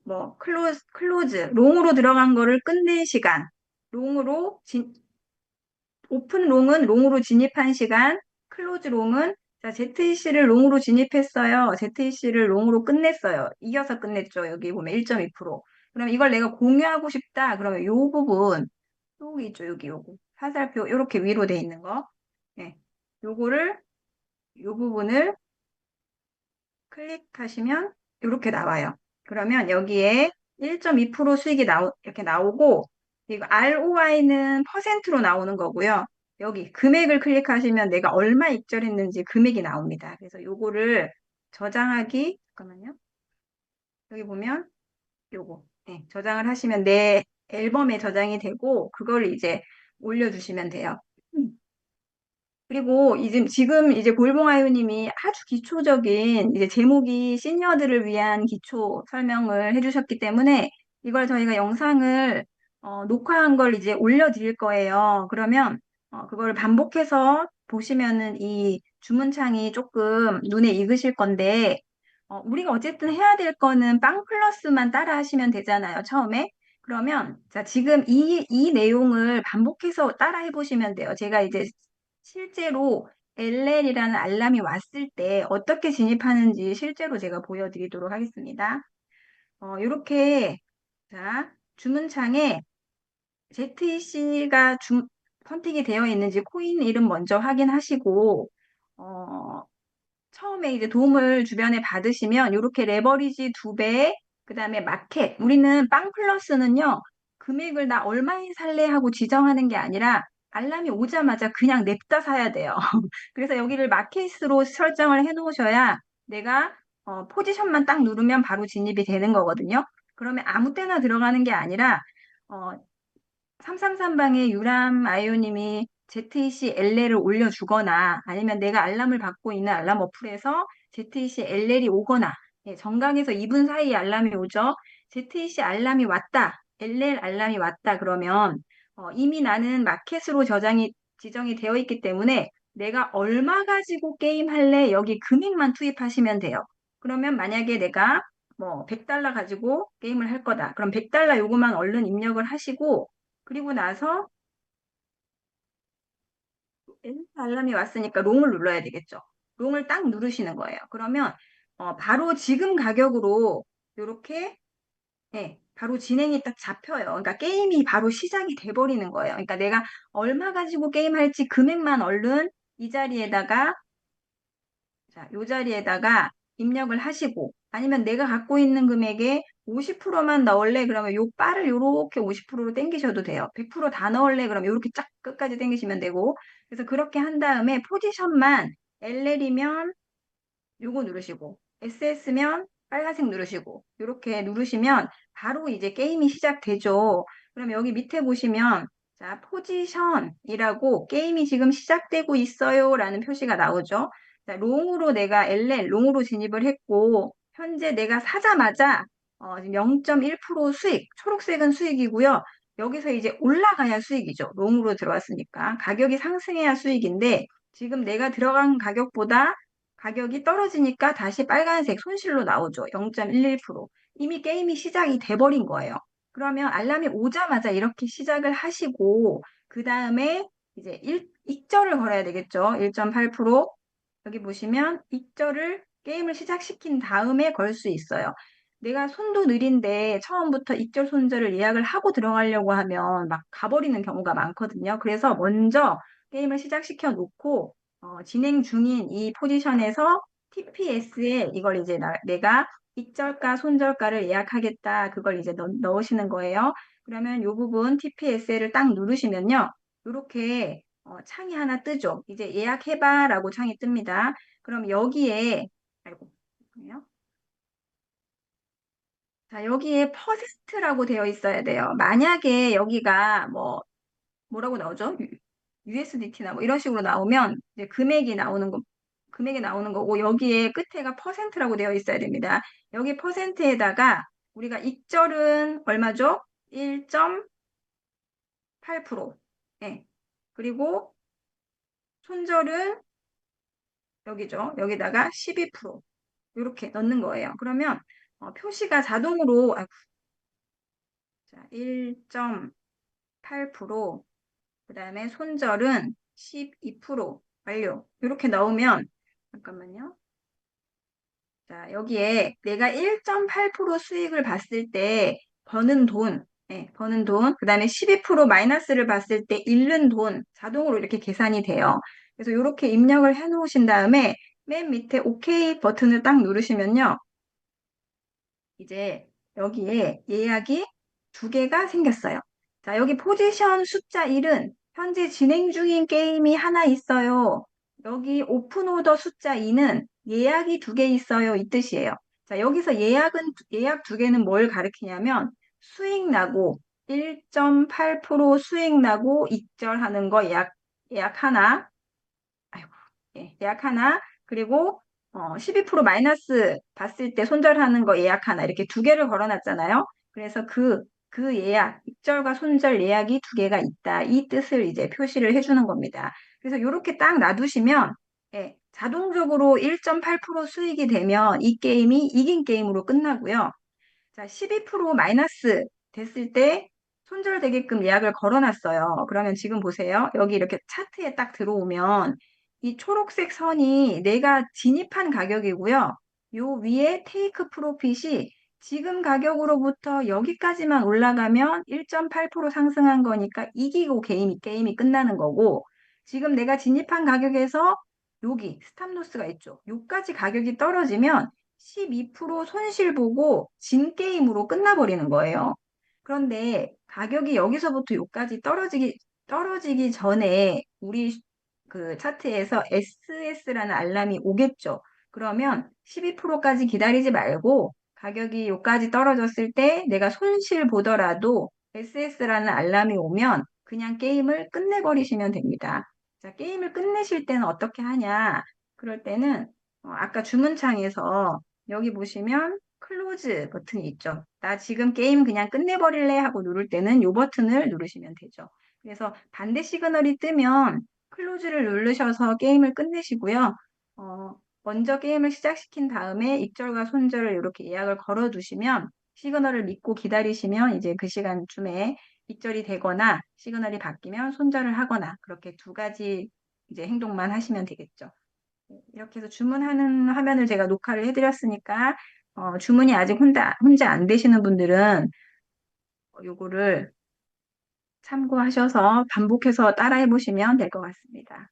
뭐 클로즈, 롱으로 들어간 거를 끝낸 시간, 롱으로 오픈 롱은 롱으로 진입한 시간, 클로즈 롱은 자, ZEC를 롱으로 진입했어요. ZEC를 롱으로 끝냈어요. 이겨서 끝냈죠. 여기 보면 1.2%. 그럼 이걸 내가 공유하고 싶다. 그러면 요 부분, 여기 있죠. 여기 요거. 화살표 이렇게 위로 돼 있는 거. 예. 요거를 요 부분을 클릭하시면 이렇게 나와요. 그러면 여기에 1.2% 수익이 이렇게 나오고 이거 ROI는 퍼센트로 나오는 거고요. 여기 금액을 클릭하시면 내가 얼마 익절했는지 금액이 나옵니다. 그래서 요거를 저장하기 잠깐만요. 여기 보면 요거. 네, 저장을 하시면 내 앨범에 저장이 되고, 그걸 이제 올려주시면 돼요. 음. 그리고 이제 지금 이제 골봉아유님이 아주 기초적인 이제 제목이 시니어들을 위한 기초 설명을 해주셨기 때문에 이걸 저희가 영상을 녹화한 걸 이제 올려드릴 거예요. 그러면 그걸 반복해서 보시면은 이 주문창이 조금 눈에 익으실 건데 우리가 어쨌든 해야 될 거는 빵 플러스만 따라 하시면 되잖아요, 처음에. 그러면 자, 지금 이 내용을 반복해서 따라 해보시면 돼요. 제가 이제 실제로 LL이라는 알람이 왔을 때 어떻게 진입하는지 실제로 제가 보여드리도록 하겠습니다. 이렇게 자, 주문창에 ZEC가 선택이 되어 있는지 코인 이름 먼저 확인하시고 어, 처음에 이제 도움을 주변에 받으시면 이렇게 레버리지 2배, 그다음에 마켓. 우리는 빵 플러스는요. 금액을 나 얼마에 살래 하고 지정하는 게 아니라 알람이 오자마자 그냥 냅다 사야 돼요. 그래서 여기를 마켓으로 설정을 해 놓으셔야 내가 포지션만 딱 누르면 바로 진입이 되는 거거든요. 그러면 아무 때나 들어가는 게 아니라 어, 333방에 유람 아이오님이 ZEC LL을 올려주거나 아니면 내가 알람을 받고 있는 알람 어플에서 ZEC LL이 오거나 정각에서 2분 사이에 알람이 오죠. ZEC 알람이 왔다. LL 알람이 왔다. 그러면 이미 나는 마켓으로 지정이 되어 있기 때문에 내가 얼마 가지고 게임 할래? 여기 금액만 투입하시면 돼요. 그러면 만약에 내가 뭐 100달러 가지고 게임을 할 거다. 그럼 100달러 요거만 얼른 입력을 하시고 그리고 나서 알람이 왔으니까 롱을 눌러야 되겠죠. 롱을 딱 누르시는 거예요. 그러면 바로 지금 가격으로 이렇게 바로 진행이 딱 잡혀요. 그러니까 게임이 바로 시작이 돼버리는 거예요. 그러니까 내가 얼마 가지고 게임할지 금액만 얼른 이 자리에다가 자, 요 자리에다가 입력을 하시고 아니면 내가 갖고 있는 금액의 50%만 넣을래? 그러면 요 바를 요렇게 50%로 당기셔도 돼요. 100%다 넣을래? 그러면 요렇게 쫙 끝까지 당기시면 되고 그래서 그렇게 한 다음에 포지션만 LL이면 요거 누르시고 SS면 빨간색 누르시고 요렇게 누르시면 바로 이제 게임이 시작되죠. 그럼 여기 밑에 보시면 자, 포지션이라고 게임이 지금 시작되고 있어요 라는 표시가 나오죠. 자, 롱으로 내가 LL, 롱으로 진입을 했고 현재 내가 사자마자 지금 0.1% 수익, 초록색은 수익이고요. 여기서 이제 올라가야 수익이죠. 롱으로 들어왔으니까. 가격이 상승해야 수익인데 지금 내가 들어간 가격보다 가격이 떨어지니까 다시 빨간색 손실로 나오죠. 0.11%. 이미 게임이 시작이 돼버린 거예요. 그러면 알람이 오자마자 이렇게 시작을 하시고 그 다음에 이제 익절을 걸어야 되겠죠. 1.8%. 여기 보시면 익절을 게임을 시작시킨 다음에 걸 수 있어요. 내가 손도 느린데 처음부터 익절 손절을 예약을 하고 들어가려고 하면 막 가버리는 경우가 많거든요. 그래서 먼저 게임을 시작시켜 놓고 진행 중인 이 포지션에서 TPS에 이걸 이제 내가 익절가, 손절가를 예약하겠다. 그걸 이제 넣으시는 거예요. 그러면 이 부분 TPS를 딱 누르시면요. 이렇게 창이 하나 뜨죠. 이제 예약해봐라고 창이 뜹니다. 그럼 여기에 아이고 잠깐만요. 자, 여기에 퍼센트라고 되어 있어야 돼요. 만약에 여기가 뭐라고 나오죠? USDT나 뭐 이런 식으로 나오면 이제 금액이 나오는 거고 여기에 끝에가 퍼센트라고 되어 있어야 됩니다. 여기 퍼센트에다가 우리가 익절은 얼마죠? 1.8%. 예. 그리고 손절은 여기죠. 여기다가 12%. 이렇게 넣는 거예요. 그러면 표시가 자동으로 자, 1.8%, 그 다음에 손절은 12% 완료. 이렇게 넣으면 잠깐만요. 자, 여기에 내가 1.8% 수익을 봤을 때 버는 돈, 버는 돈, 그 다음에 12% 마이너스를 봤을 때 잃는 돈 자동으로 이렇게 계산이 돼요. 그래서 이렇게 입력을 해 놓으신 다음에 맨 밑에 OK 버튼을 딱 누르시면요. 이제 여기에 예약이 2개가 생겼어요. 자, 여기 포지션 숫자 1은 현재 진행 중인 게임이 하나 있어요. 여기 오픈 오더 숫자 2는 예약이 2개 있어요. 이 뜻이에요. 자, 여기서 예약 두 개는 뭘 가리키냐면 수익 나고 1.8% 수익 나고 익절하는 거 예약 하나. 아이고, 예, 예약 하나. 그리고 12% 마이너스 봤을 때 손절하는 거 예약 하나. 이렇게 두 개를 걸어놨잖아요. 그래서 그 예약, 익절과 손절 예약이 두 개가 있다. 이 뜻을 이제 표시를 해주는 겁니다. 그래서 이렇게 딱 놔두시면 예, 자동적으로 1.8% 수익이 되면 이 게임이 이긴 게임으로 끝나고요. 자, 12% 마이너스 됐을 때 손절되게끔 예약을 걸어놨어요. 그러면 지금 보세요. 여기 이렇게 차트에 딱 들어오면 이 초록색 선이 내가 진입한 가격이고요. 요 위에 테이크 프로핏이 지금 가격으로부터 여기까지만 올라가면 1.8% 상승한 거니까 이기고 게임이 끝나는 거고 지금 내가 진입한 가격에서 여기 스탑로스가 있죠. 요까지 가격이 떨어지면 12% 손실 보고 진 게임으로 끝나버리는 거예요. 그런데 가격이 여기서부터 여기까지 떨어지기 전에 우리 그 차트에서 SS라는 알람이 오겠죠. 그러면 12%까지 기다리지 말고 가격이 여기까지 떨어졌을 때 내가 손실 보더라도 SS라는 알람이 오면 그냥 게임을 끝내버리시면 됩니다. 자, 게임을 끝내실 때는 어떻게 하냐? 그럴 때는 아까 주문창에서 여기 보시면 클로즈 버튼이 있죠. 나 지금 게임 그냥 끝내버릴래 하고 누를 때는 이 버튼을 누르시면 되죠. 그래서 반대 시그널이 뜨면 클로즈를 누르셔서 게임을 끝내시고요. 먼저 게임을 시작시킨 다음에 익절과 손절을 이렇게 예약을 걸어 두시면 시그널을 믿고 기다리시면 이제 그 시간쯤에 익절이 되거나 시그널이 바뀌면 손절을 하거나 그렇게 두 가지 이제 행동만 하시면 되겠죠. 이렇게 해서 주문하는 화면을 제가 녹화를 해드렸으니까 주문이 아직 혼자 안 되시는 분들은 요거를 참고하셔서 반복해서 따라해 보시면 될 것 같습니다.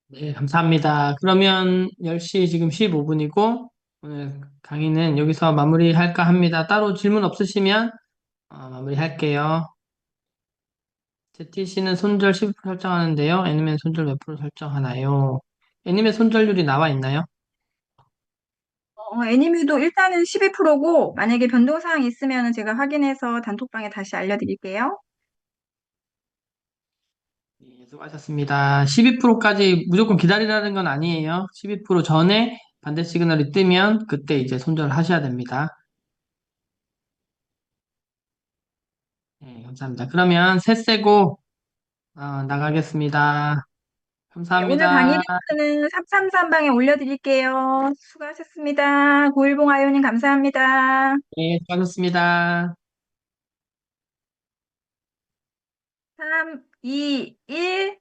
네, 감사합니다. 그러면 10시 지금 15분이고, 오늘 강의는 여기서 마무리할까 합니다. 따로 질문 없으시면 마무리할게요. ZTC는 손절 12% 설정하는데요. 애니메 손절 몇 프로 설정하나요? 애니메 손절률이 나와 있나요? 애니뮤도 일단은 12%고 만약에 변동사항 있으면 제가 확인해서 단톡방에 다시 알려드릴게요. 네, 수고하셨습니다. 12%까지 무조건 기다리라는 건 아니에요. 12% 전에 반대 시그널이 뜨면 그때 이제 손절을 하셔야 됩니다. 네, 감사합니다. 그러면 셋 세고 나가겠습니다. 네, 오늘 강의 감사합니다. 링크는 333방에 올려드릴게요. 수고하셨습니다. 고일봉 아이오님 감사합니다. 네, 수고하셨습니다. 3, 2, 1.